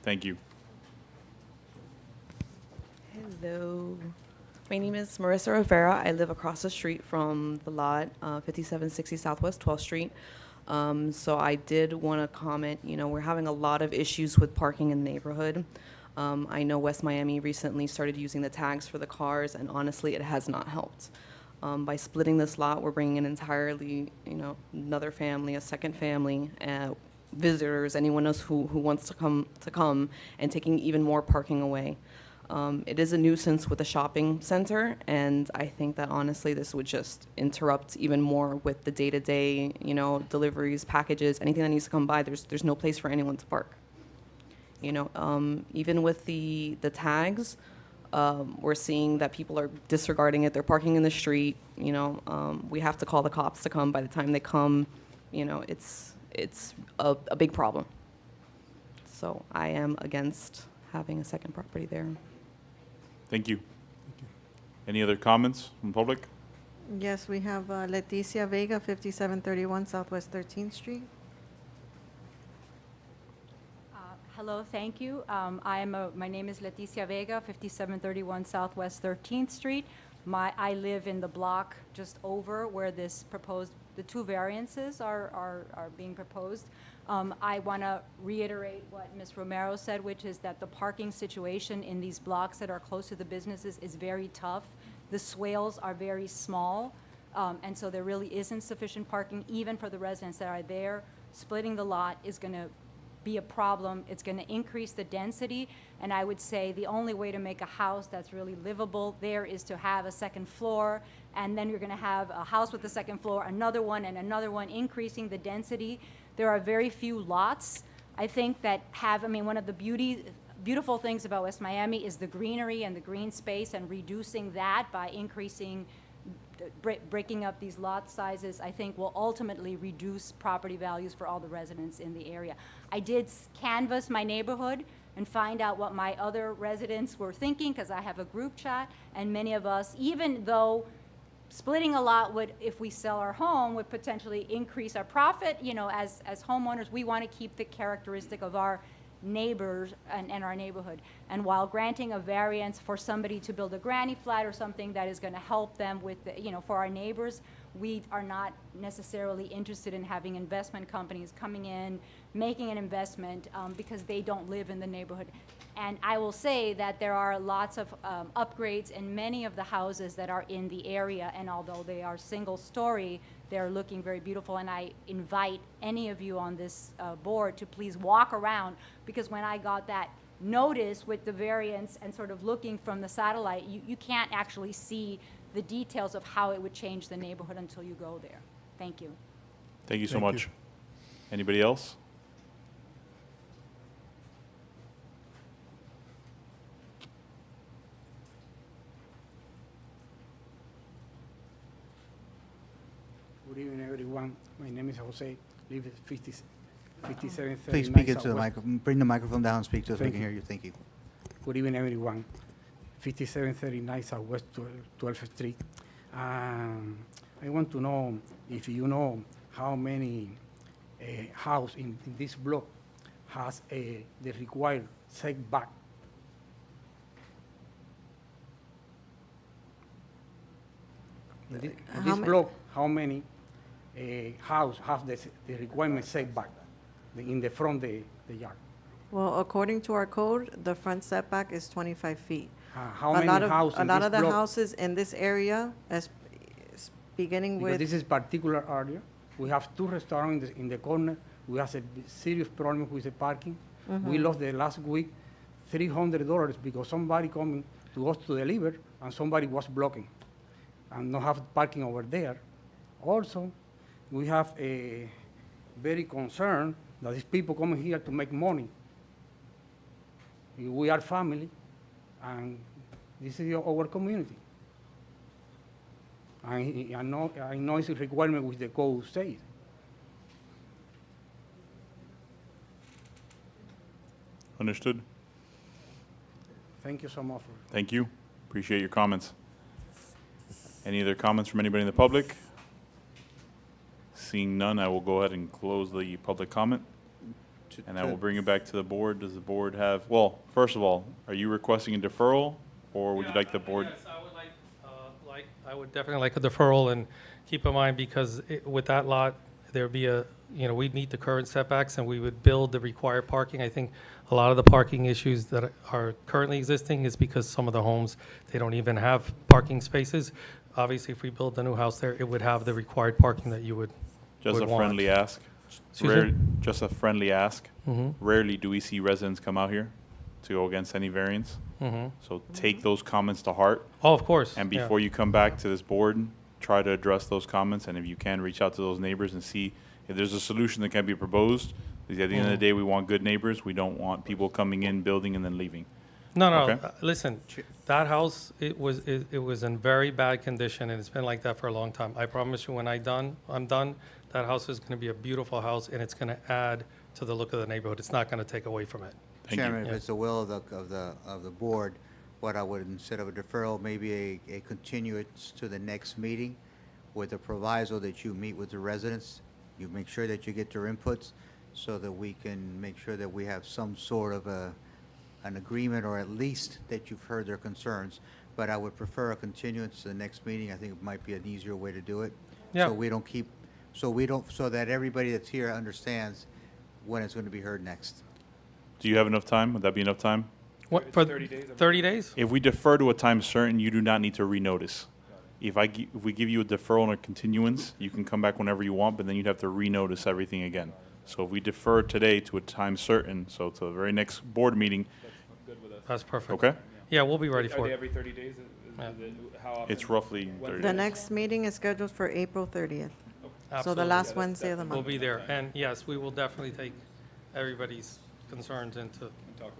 Thank you. Hello. My name is Marissa Rivera. I live across the street from the lot, 5760 Southwest 12th Street. So I did want to comment, we're having a lot of issues with parking in the neighborhood. I know West Miami recently started using the tags for the cars, and honestly, it has not helped. By splitting this lot, we're bringing in entirely, another family, a second family, visitors, anyone else who wants to come, and taking even more parking away. It is a nuisance with a shopping center, and I think that honestly, this would just interrupt even more with the day-to-day, deliveries, packages, anything that needs to come by. There's no place for anyone to park. Even with the tags, we're seeing that people are disregarding it. They're parking in the street. We have to call the cops to come. By the time they come, it's a big problem. So I am against having a second property there. Thank you. Any other comments from the public? Yes, we have Leticia Vega, 5731 Southwest 13th Street. Hello, thank you. My name is Leticia Vega, 5731 Southwest 13th Street. I live in the block just over where the two variances are being proposed. I want to reiterate what Ms. Romero said, which is that the parking situation in these blocks that are close to the businesses is very tough. The swales are very small, and so there really isn't sufficient parking even for the residents that are there. Splitting the lot is going to be a problem. It's going to increase the density, and I would say the only way to make a house that's really livable there is to have a second floor, and then you're going to have a house with a second floor, another one, and another one, increasing the density. There are very few lots, I think, that one of the beautiful things about West Miami is the greenery and the green space, and reducing that by increasing, breaking up these lot sizes, I think will ultimately reduce property values for all the residents in the area. I did canvass my neighborhood and find out what my other residents were thinking, because I have a group chat, and many of us, even though splitting a lot would, if we sell our home, would potentially increase our profit, as homeowners, we want to keep the characteristic of our neighbors and our neighborhood. And while granting a variance for somebody to build a granny flat or something that is going to help them with, for our neighbors, we are not necessarily interested in having investment companies coming in, making an investment because they don't live in the neighborhood. And I will say that there are lots of upgrades in many of the houses that are in the area, and although they are single story, they're looking very beautiful, and I invite any of you on this board to please walk around, because when I got that notice with the variance and sort of looking from the satellite, you can't actually see the details of how it would change the neighborhood until you go there. Thank you. Thank you so Thank you. much. Anybody else? Good evening, everyone. My name is Jose, live at 5739 Please speak into the Southwest. microphone, bring the microphone down and speak to us, we Thank can you. hear you. Thank you. Good evening, everyone. 5739 Southwest 12th Street. I want to know if you know how many house in this block has the required setback. In How this ma- block, how many house have the requirement setback in the front the yard? Well, according to our code, the front setback is 25 feet. How A many lot of, houses a in lot this of the block? houses in this area, beginning Because with, this is particular area, we have two restaurants in the corner. We have a serious problem with the parking. We lost the last week $300 because somebody coming to us to deliver and somebody was blocking and not have parking over there. Also, we have a very concerned that these people coming here to make money. We are family, and this is our community. I know it's a requirement which the code says. Understood? Thank you so much for. Thank you. Appreciate your comments. Any other comments from anybody in the public? Seeing none, I will go ahead and close the public comment, and I will bring it back to the board. Does the board have, well, first of all, are you requesting a deferral, or would you like the board? Yes, I would I would definitely like a deferral, and keep in mind, because with that lot, there'd be we'd meet the current setbacks and we would build the required parking. I think a lot of the parking issues that are currently existing is because some of the homes, they don't even have parking spaces. Obviously, if we build the new house there, it would have the required parking that you would Just a would want. friendly ask. Excuse me? Just a friendly ask. Mhm. Rarely do we see residents come out here to go against any variance. Mhm. So take those comments to heart, Oh, of course. and yeah. before you come back to this board, try to address those comments, and if you can, reach out to those neighbors and see if there's a solution that can be proposed. Because at the end of the day, we want good neighbors. We don't want people coming in, building, and then leaving. No, Okay. listen, that house, it was in very bad condition, and it's been like that for a long time. I promise you, when I'm done, that house is gonna be a beautiful house, and it's gonna add to the look of the neighborhood. It's not gonna take away from it. Thank you. Chairman, if Yeah. it's the will of the board, what I would, instead of a deferral, maybe a continuance to the next meeting with a proviso that you meet with the residents, you make sure that you get their inputs so that we can make sure that we have some sort of an agreement, or at least that you've heard their concerns. But I would prefer a continuance to the next meeting. I think it might be an easier way to do it. Yeah. So that everybody that's here understands when it's going to be heard next. Do you have enough time? Would that be enough time? What, for 30 days? If we defer to a time certain, you do not need to renotice. If we give you a deferral and a continuance, you can come back whenever you want, but then you'd have to renotice everything again. So if we defer today to a time certain, so to the very next board meeting, That's perfect. okay? Yeah, we'll be ready Are for they it. every 30 days? Yeah. How often? It's roughly When- 30 the days. next meeting is scheduled for April 30th. So the Absolutely. last Wednesday of the We'll month. be there, and yes, we will definitely take everybody's concerns into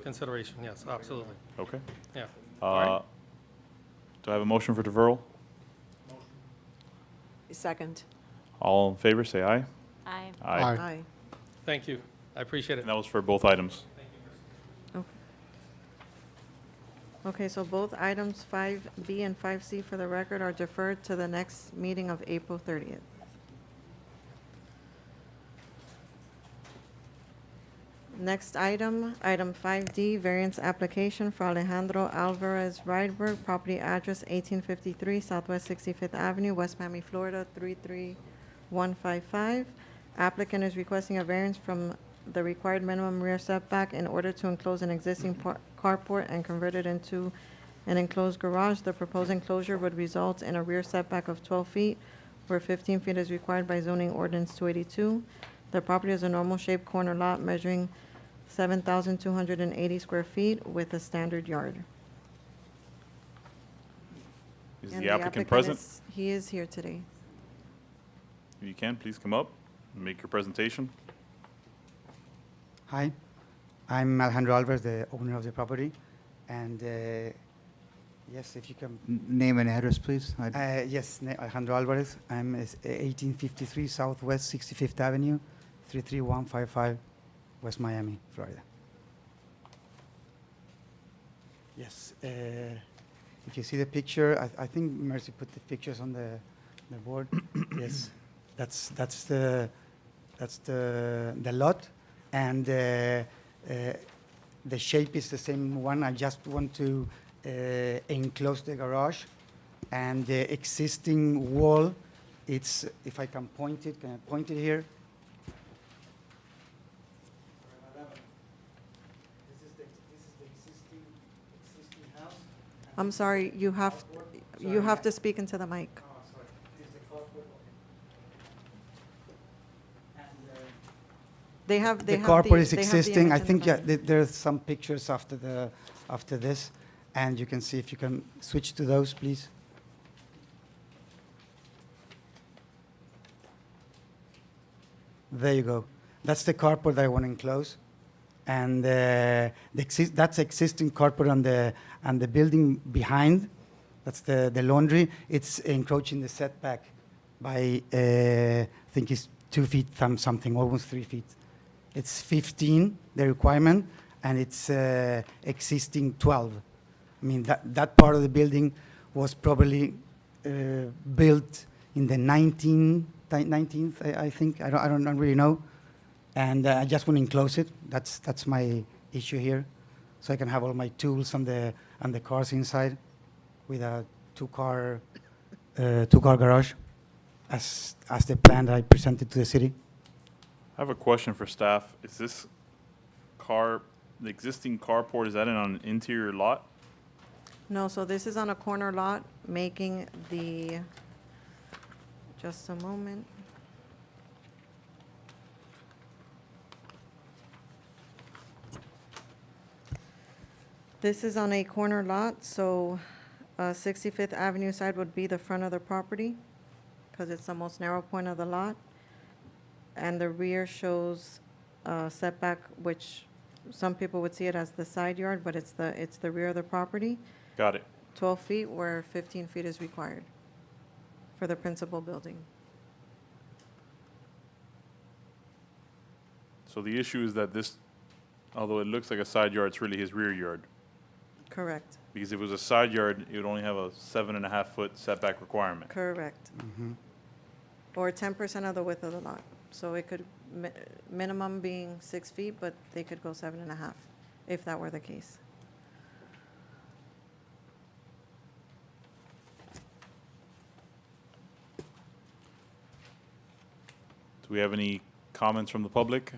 consideration, yes, absolutely, Okay. yeah. Uh, Do I have a motion for deferral? Second. All in favor, say aye. Aye. Aye. Aye. Thank you, I appreciate it. And that was for both items. Okay, so both items 5B and 5C for the record are deferred to the next meeting of April 30th. Next item, item 5D, variance application for Alejandro Alvarez Rydberg, property address 1853 Southwest 65th Avenue, West Miami, Florida 33155. Applicant is requesting a variance from the required minimum rear setback in order to enclose an existing carport and convert it into an enclosed garage. The proposed enclosure would result in a rear setback of 12 feet, where 15 feet is required by zoning ordinance 282. The property is a normal shaped corner lot measuring 7,280 square feet with a standard yard. Is And the applicant is- present? He is here today. If you can, please come up and make your presentation. Hi, I'm Alejandro Alvarez, the owner of the property, and yes, if you can, Name and address, please. yes, Alejandro Alvarez. I'm 1853 Southwest 65th Avenue, 33155, West Miami, Florida. Yes, if you see the picture, I think Mercy put the pictures on the board. Yes, that's the lot, and the shape is the same one. I just want to enclose the garage, and the existing wall. It's, if I can point it here? This is the existing house. I'm sorry, you have to speak into the mic. Oh, sorry. This is the carport. And They have the have carport is they have the existing. I image in think the back. there's some pictures after this, and you can see if you can switch to those, please. There you go. That's the carport that I want to enclose, and that's existing carport on the building behind. That's the laundry. It's encroaching the setback by I think it's 2 feet something, almost 3 feet. It's 15 the requirement, and it's existing 12. I mean that part of the building was probably built in the 19th, I think. I don't really know. And I just want to enclose it. That's my issue here, so I can have all my tools and the cars inside, with a two-car garage, as the plan that I presented to the city. I have a question for staff. Is this the existing carport, is that on an interior lot? No, so this is on a corner lot, making the, just a moment. This is on a corner lot, so 65th Avenue side would be the front of the property, because it's the most narrow point of the lot. And the rear shows setback, which some people would see it as the side yard, but it's the rear of the property. Got it. 12 feet where 15 feet is required for the principal building. So the issue is that this, although it looks like a side yard, it's really his rear yard. Correct, Because if it was a side yard, it would only have a 7.5-foot setback requirement. correct. Or 10% of the width of the lot. So it could, minimum being 6 feet, but they could go 7.5, if that were the case. Do we have any comments from the public?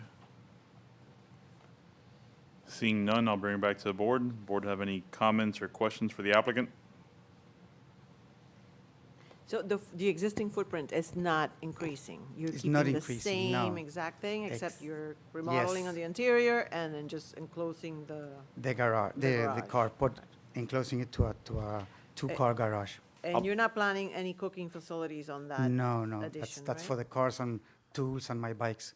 Seeing none, I'll bring it back to the board. Board have any comments or questions for the applicant? So the existing footprint is not increasing? You're It's not keeping the increasing, no. same exact thing, except Ex- you're remodeling on yes. the interior and then just enclosing the, The garage, the garage. carport, enclosing it to a two-car garage. and you're not planning any cooking facilities on that? No, addition, that's for right? the cars and tools and my bikes.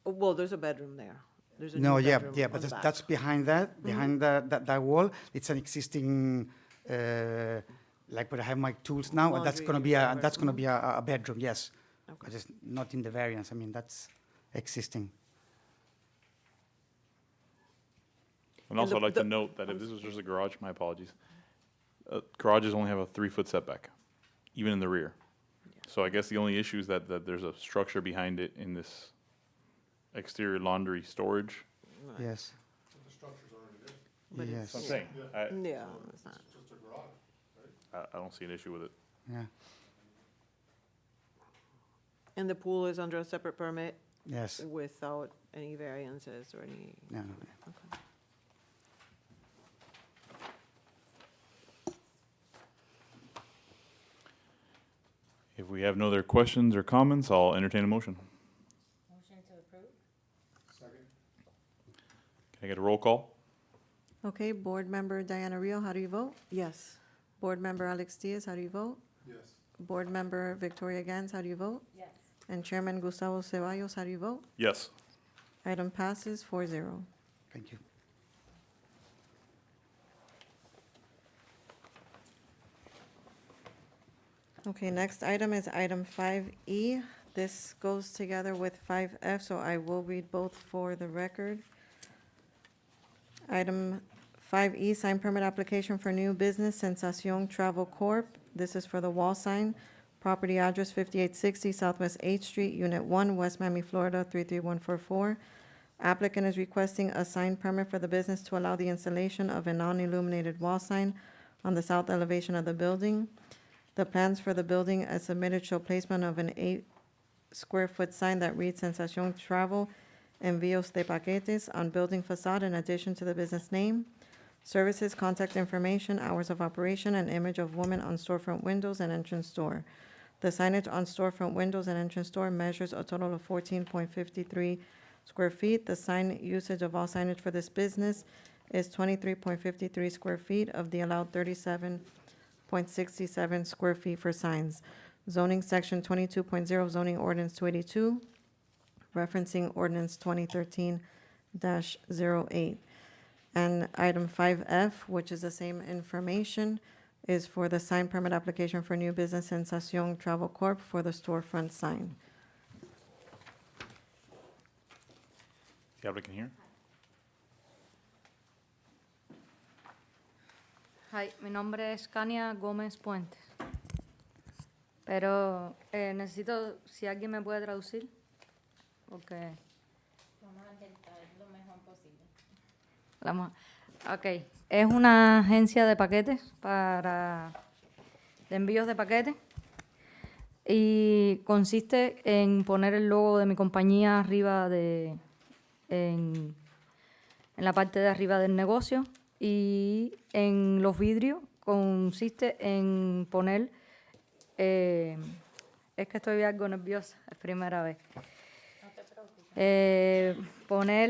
Oh, well, there's a bedroom there. There's a new No, yeah, bedroom yeah, on but the back. that's behind that, behind that wall. It's an existing, like where I have my tools now, and that's Laundry gonna be whatever. that's gonna be a bedroom, yes. Okay. But it's not in the variance. I mean, that's existing. And also, the- I'd like to the- note that if this was just a garage, my apologies, garages only have a 3-foot setback, even in the rear. So I guess the only issue is that there's a structure behind it in this exterior laundry storage. Yes. But Yes. That's what I'm saying. Yeah, it's not. I don't see an issue with it. Yeah. And the pool is under a separate permit Yes. without any variances or any? No, no. Okay. If we have no other questions or comments, I'll entertain a motion. Motion to approve? Can I get a roll call? Okay, Board Member Diana Rio, how do you vote? Yes. Board Member Alex Diaz, how do you vote? Yes. Board Member Victoria Gans, how do you vote? Yes. And Chairman Gustavo Ceballos, how do you vote? Yes. Item passes 4-0. Thank you. Okay, next item is item 5E. This goes together with 5F, so I will read both for the record. Item 5E, sign permit application for new business, Sensacion Travel Corp. This is for the wall sign. Property address 5860 Southwest 8th Street, Unit 1, West Miami, Florida 33144. Applicant is requesting a sign permit for the business to allow the installation of a non-illuminated wall sign on the south elevation of the building. The plans for the building as submitted show placement of an 8-square-foot sign that reads Sensacion Travel Envíos de Paquetes on building facade in addition to the business name. Services, contact information, hours of operation, and image of woman on storefront windows and entrance door. The signage on storefront windows and entrance door measures a total of 14.53 square feet. The sign usage of all signage for this business is 23.53 square feet of the allowed 37.67 square feet for signs. Zoning section 22.0 zoning ordinance 282, referencing ordinance 2013-08. And item 5F, which is the same information, is for the sign permit application for new business Sensacion Travel Corp. For the storefront sign. The applicant here? Hi, mi nombre es Kania Gómez Puentes. Pero necesito, si alguien me puede traducir, porque... Vamos a intentar lo mejor posible. Ok, es una agencia de paquetes de envíos de paquetes y consiste en poner el logo de mi compañía arriba en la parte de arriba del negocio, y en los vidrios consiste en poner, es que estoy algo nerviosa, es primera vez. No te preocupes. Poner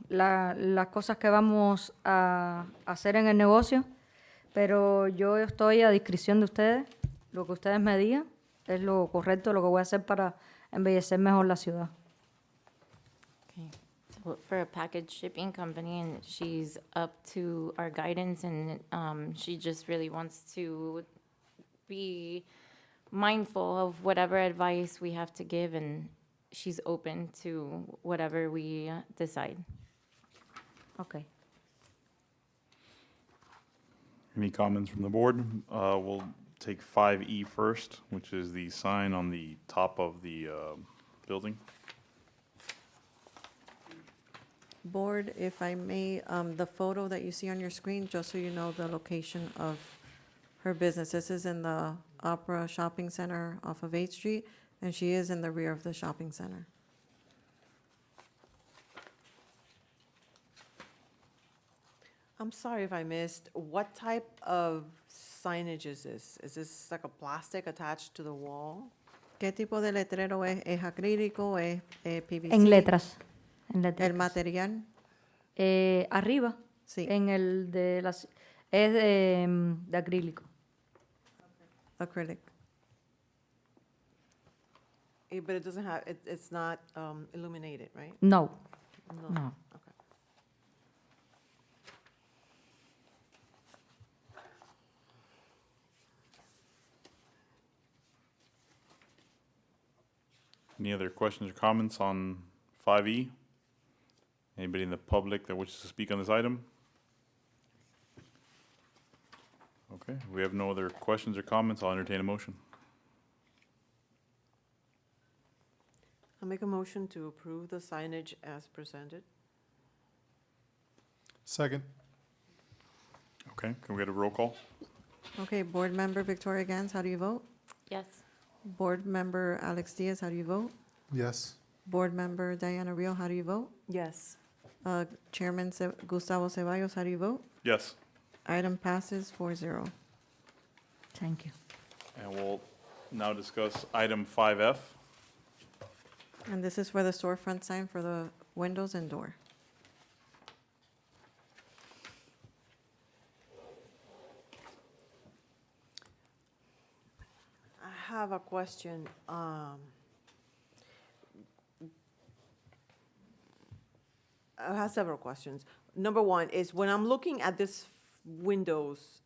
las cosas que vamos a hacer en el negocio, pero yo estoy a discreción de ustedes. Lo que ustedes me digan es lo correcto, lo que voy a hacer para embellecer mejor la ciudad. Okay. So for a package shipping company, and she's up to our guidance, and she just really wants to be mindful of whatever advice we have to give, and she's open to whatever we decide. Okay. Any comments from the board? We'll take 5E first, which is the sign on the top of the building. Board, if I may, the photo that you see on your screen, just so you know the location of her business. This is in the Opera Shopping Center off of 8th Street, and she is in the rear of the shopping center. I'm sorry if I missed, what type of signage is this? Is this like a plastic attached to the wall? ¿Qué tipo de letrero es? ¿Es acrílico? ¿Es PVC? En letras. ¿El material? Arriba, Sí. en el de las, es de acrílico. Acrylic. But it doesn't have, it's not illuminated, right? No, no. Okay. Any other questions or comments on 5E? Anybody in the public that wishes to speak on this item? Okay, if we have no other questions or comments, I'll entertain a motion. I'll make a motion to approve the signage as presented. Second. Okay, can we get a roll call? Okay, Board Member Victoria Gans, how do you vote? Yes. Board Member Alex Diaz, how do you vote? Yes. Board Member Diana Rio, how do you vote? Yes. Chairman Gustavo Ceballos, how do you vote? Yes. Item passes 4-0. Thank you. And we'll now discuss item 5F. And this is for the storefront sign for the windows and door. I have a question. I have several questions. Number one is, when I'm looking at this windows,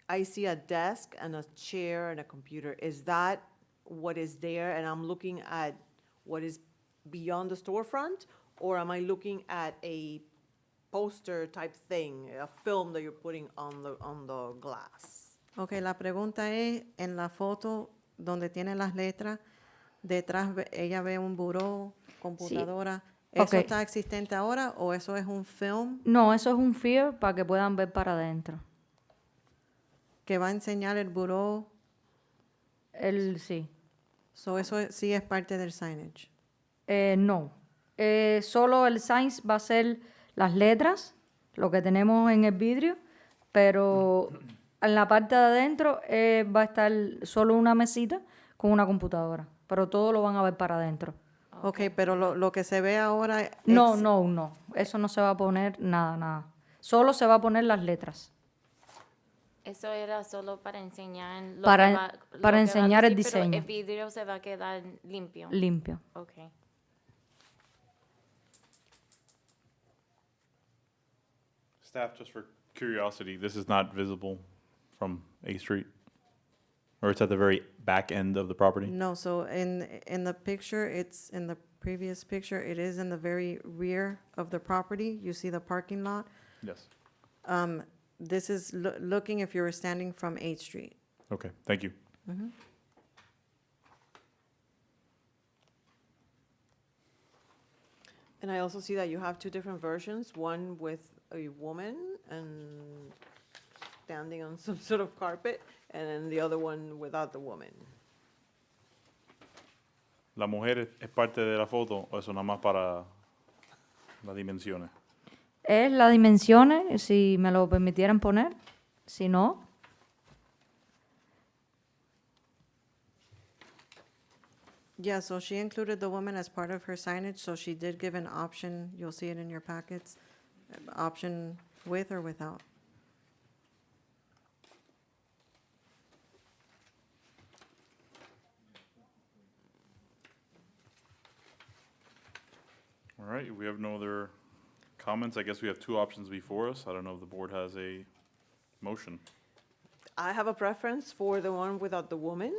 I see a desk and a chair and a computer. Is that what is there? And I'm looking at what is beyond the storefront? Or am I looking at a poster type thing, a film that you're putting on the glass? Ok, la pregunta es, en la foto donde tiene las letras, detrás ella ve un buró, computadora. ¿Eso Ok. está existente ahora o eso es un film No, eso es un FEAR para que puedan ver para adentro. que va a enseñar el buró? Sí. So eso sí es parte del signage. No. Solo el signs va a ser las letras, lo que tenemos en el vidrio, pero en la parte de adentro va a estar solo una mesita con una computadora, pero todo lo van a ver para adentro. Ok, pero lo que se ve ahora No, no. Eso no se va a poner nada. Solo se va a poner las letras. Eso era solo para enseñar lo Para- que va, lo para que va a enseñar el lucir, pero diseño. el vidrio se va a quedar limpio. Limpio. Okay. Staff, just for curiosity, this is not visible from A Street? Or it's at the very back end of the property? No, so in the picture, it's in the previous picture, it is in the very rear of the property. You see the parking lot. Yes. This is looking if you were standing from 8th Street. Okay, thank you. And I also see that you have two different versions, one with a woman and standing on some sort of carpet, and then the other one without the woman. ¿La mujer es parte de la foto o eso nada más para las dimensiones? Es las dimensiones, si me lo permitieran poner. Si no, Yeah, so she included the woman as part of her signage, so she did give an option, you'll see it in your packets, option with or without. All right, we have no other comments. I guess we have two options before us. I don't know if the board has a motion. I have a preference for the one without the woman.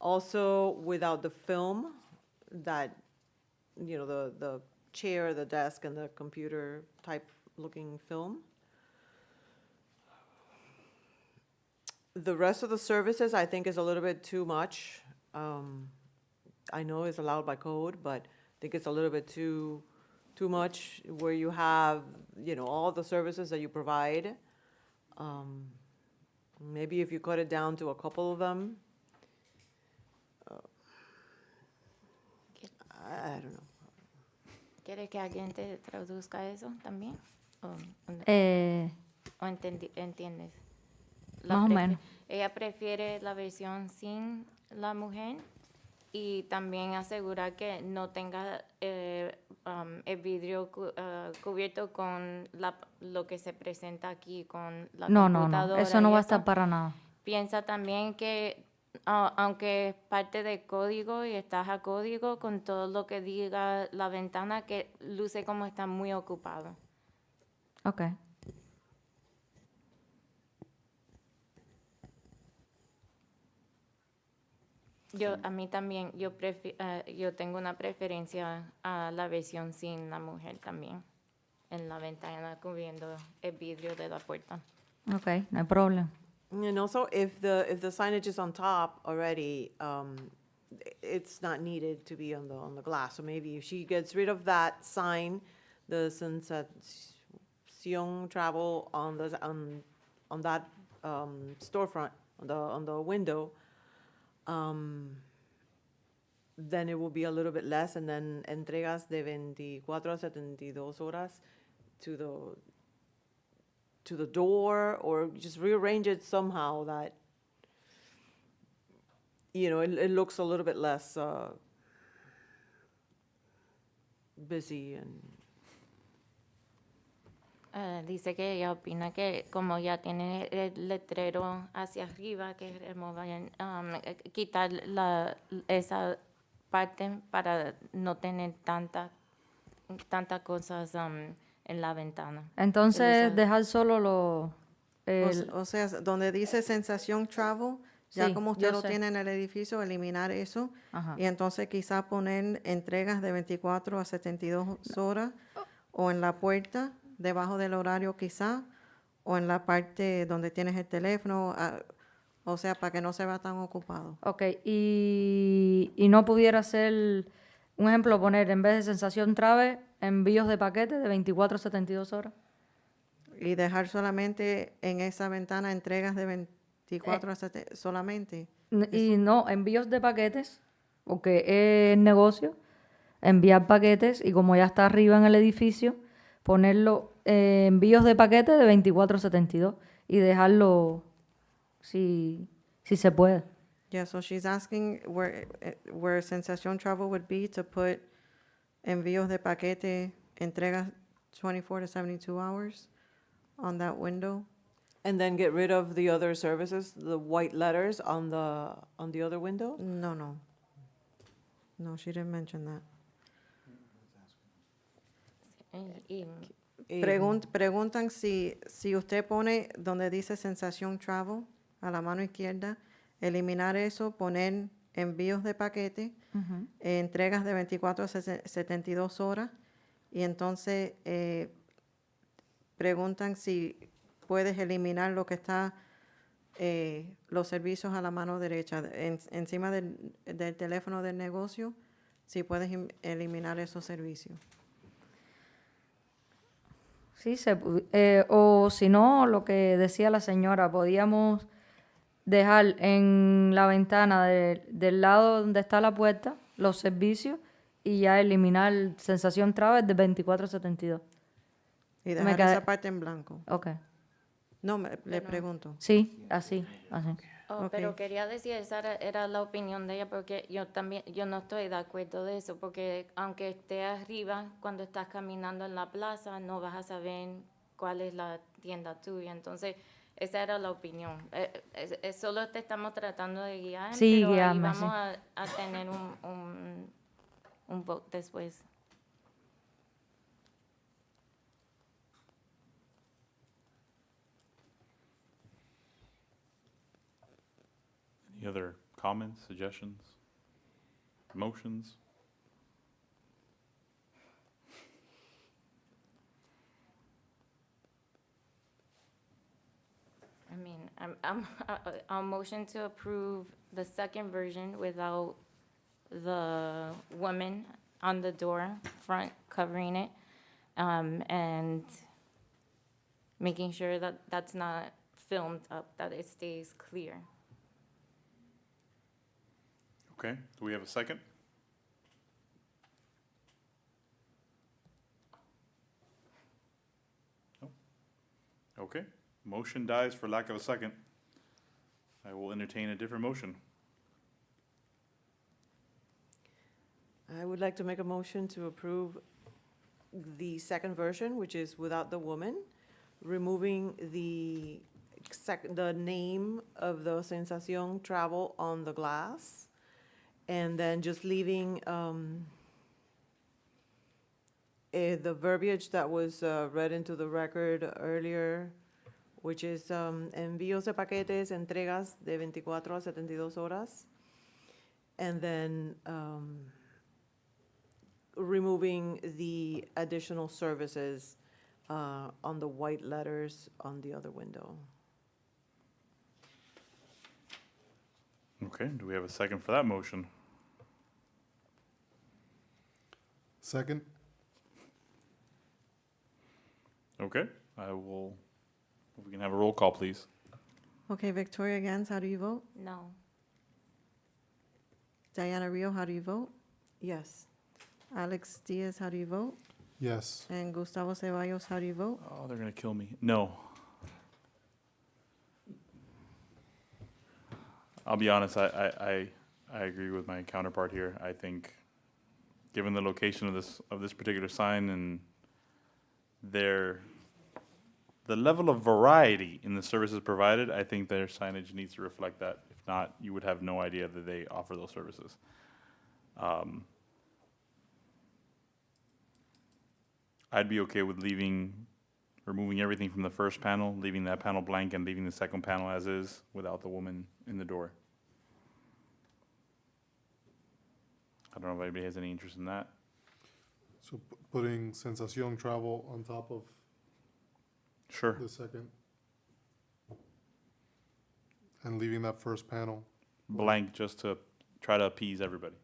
Also, without the film, that, you know, the chair, the desk, and the computer type looking film. The rest of the services, I think, is a little bit too much. I know it's allowed by code, but I think it's a little bit too much, where you have, you know, all the services that you provide. Maybe if you cut it down to a couple of them. I don't know. ¿Quieres que alguien te traduzca eso también? ¿O entiendes? Más o menos. Ella prefiere la versión sin la mujer y también asegurar que no tenga el vidrio cubierto con lo que se presenta aquí, con la no, computadora. eso no y va a eso. estar para nada. Piensa también que aunque es parte del código y estás a código, con todo lo que diga la ventana, que luce como está muy ocupado. Ok. A mí también, yo tengo una preferencia a la versión sin la mujer también, en la ventana cubriendo el vidrio de la puerta. Ok, no hay problema. And also, if the signage is on top already, it's not needed to be on the glass. So maybe if she gets rid of that sign, the Sensación Travel on that storefront, on the window, then it will be a little bit less, and then entregas de 24 a 72 horas to the door, or just rearrange it somehow that it looks a little bit less busy and, Dice que ella opina que como ya tiene el letrero hacia arriba, que removan, quitar esa parte para no tener tantas cosas en la ventana. Entonces, usa- dejar solo lo... O sea, donde dice sensación travel, ya Sí, como usted yo lo sé. tiene en el edificio, eliminar eso. Ajá. Y entonces quizá poner entregas de 24 a 72 horas o en la puerta, debajo del horario quizá, o en la parte donde tienes el teléfono, o sea, para que no se vea tan ocupado. Ok, y no pudiera ser, un ejemplo, poner en vez de sensación trave, envíos de paquetes de 24 a 72 horas. Y dejar solamente en esa ventana entregas de 24 a 7 solamente. Y no, envíos de paquetes, porque es negocio, enviar paquetes y como ya está arriba en el edificio, ponerlo envíos de paquetes de 24 a 72 y dejarlo si se puede. Yeah, so she's asking where Sensación Travel would be to put envíos de paquete, entregas 24 to 72 hours on that window. and then get rid of the other services, the white letters on the other window? No, no. No, she didn't mention that. y- Preguntan si usted pone donde dice Sensación Travel a la mano izquierda, eliminar eso, poner envíos de paquete, entregas de 24 a 72 horas, y entonces preguntan si puedes eliminar lo que está, los servicios a la mano derecha, encima del teléfono del negocio, si puedes eliminar esos servicios. Sí, o si no, lo que decía la señora, podíamos dejar en la ventana del lado donde está la puerta los servicios y ya eliminar sensación trave de 24 a 72. Y Me dejar quedé- esa parte en blanco. Ok. No, le pregunto. Sí, así. Oh, Ok. pero quería decir, esa era la opinión de ella, porque yo no estoy de acuerdo de eso, porque aunque esté arriba, cuando estás caminando en la plaza, no vas a saber cuál es la tienda tuya. Entonces, esa era la opinión. Solo te estamos tratando de guiar, Sí, pero ahí guiarme, vamos sí. a tener un vote después. Any other comments, suggestions, motions? I mean, I'll motion to approve the second version without the woman on the door front covering it, and making sure that that's not filmed up, that it stays clear. Okay, do we have a second? No? Okay, motion dies for lack of a second. I will entertain a different motion. I would like to make a motion to approve the second version, which is without the woman, removing the name of the Sensación Travel on the glass, and then just leaving the verbiage that was read into the record earlier, which is envíos de paquetes, entregas de 24 a 72 horas, and then removing the additional services on the white letters on the other window. Okay, do we have a second for that motion? Second? Okay, I will, if we can have a roll call, please. Okay, Victoria Gans, how do you vote? No. Diana Rio, how do you vote? Yes. Alex Diaz, how do you vote? Yes. And Gustavo Ceballos, how do you vote? Oh, they're gonna kill me. No. I'll be honest, I I agree with my counterpart here. I think, given the location of this particular sign and the level of variety in the services provided, I think their signage needs to reflect that. If not, you would have no idea that they offer those services. I'd be okay with removing everything from the first panel, leaving that panel blank and leaving the second panel as is without the woman in the door. I don't know if anybody has any interest in that. So putting Sensación Travel on top of Sure. the second. And leaving that first panel. Blank just to try to appease everybody.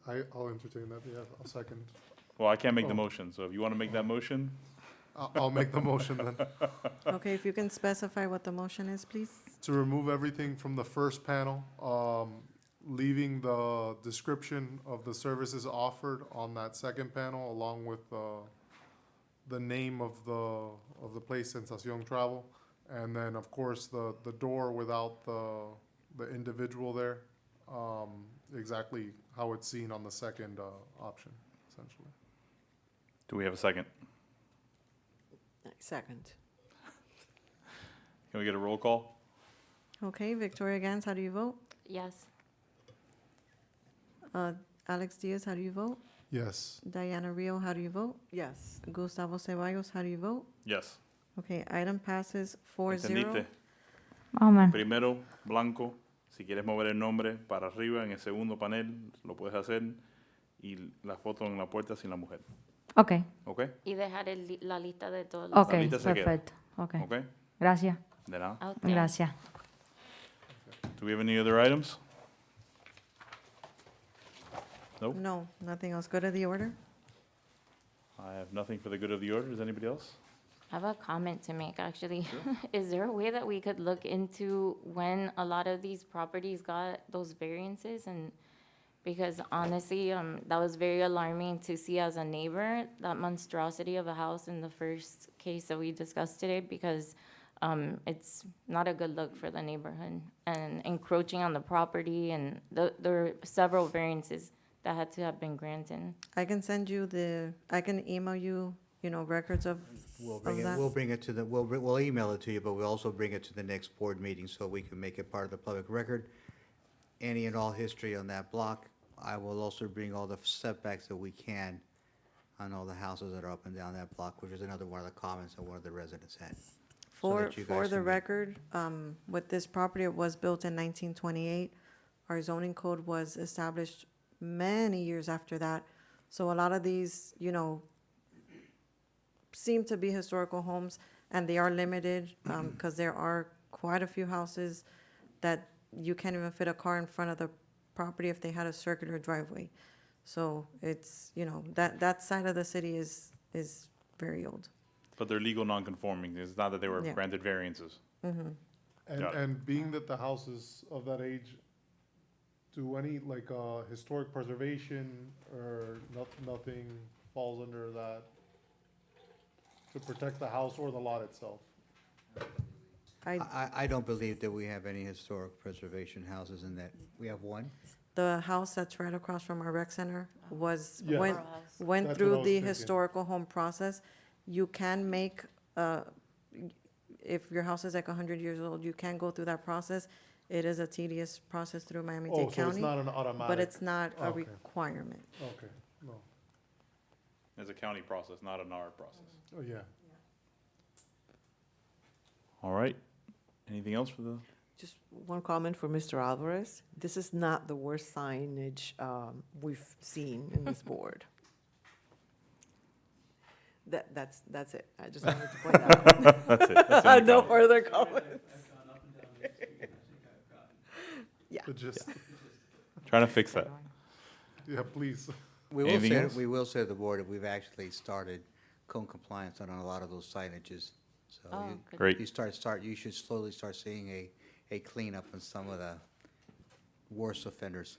I'll entertain that, yeah, I'll second. Well, I can't make the Oh. motion, so if you want to make that motion, I'll make the motion then. Okay, if you can specify what the motion is, please. To remove everything from the first panel, leaving the description of the services offered on that second panel, along with the name of the place, Sensación Travel, and then, of course, the door without the individual there, exactly how it's seen on the second option, essentially. do we have a second? Second. Can we get a roll call? Okay, Victoria Gans, how do you vote? Yes. Alex Diaz, how do you vote? Yes. Diana Rio, how do you vote? Yes. Gustavo Ceballos, how do you vote? Yes. Okay, item passes 4-0. ¿Entendiste? Más o menos. Primero, blanco. Si quieres mover el nombre para arriba en el segundo panel, lo puedes hacer. Y la foto en la puerta sin la mujer. Ok, ¿Ok? Y dejar la lista de todos los... ok, La lista se queda. perfecto. Ok, ¿Ok? gracias. De nada. A usted. Gracias. Do we have any other items? Nope. No, nothing else. Go to the order. I have nothing for the good of the order. Does anybody else? I have a comment to make, actually. Is there a way that we could look into when a lot of these properties got those variances? And because honestly, that was very alarming to see as a neighbor, that monstrosity of a house in the first case that we discussed today, because it's not a good look for the neighborhood and encroaching on the property, and there are several variances that had to have been granted. I can send you I can email you, records of that. We'll bring it to we'll email it to you, but we'll also bring it to the next board meeting so we can make it part of the public record. Any and all history on that block. I will also bring all the setbacks that we can on all the houses that are up and down that block, which is another one of the comments that one of the residents had. so that you For guys the can make- record, with this property, it was built in 1928. Our zoning code was established many years after that. So a lot of these, seem to be historical homes, and they are limited, because there are quite a few houses that you can't even fit a car in front of the property if they had a circular driveway. So it's, that side of the city is very old. But they're legal non-conforming. It's not that they were Yeah. granted variances. And, Got it. and being that the houses of that age, do any, historic preservation or nothing falls under that to protect the house or the lot itself? I don't believe that we have any historic preservation houses in that. We have one. The house that's right across from our rec center went Yeah. Borough House. That's what I through was the thinking. historical home process. You can make, if your house is like 100 years old, you can go through that process. It is a tedious process through Oh, Miami-Dade so it's County, not an automatic? but it's not a Okay. requirement. Okay, no, It's a county process, not an our process. oh, yeah. All right. Anything else for the? Just one comment for Mr. Alvarez. This is not the worst signage we've seen in this board. That's it. I just wanted to point that out. That's it. That's the only No comment. further comments. Yeah. But just, Trying to fix that. yeah, please. Anything else? We will say to the board that we've actually started code compliance on a lot of those signages. So Oh, you- good. Great. you should slowly start seeing a cleanup in some of the worst offenders.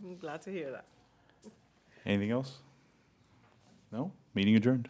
I'm glad to hear that. Anything else? No? Meeting adjourned.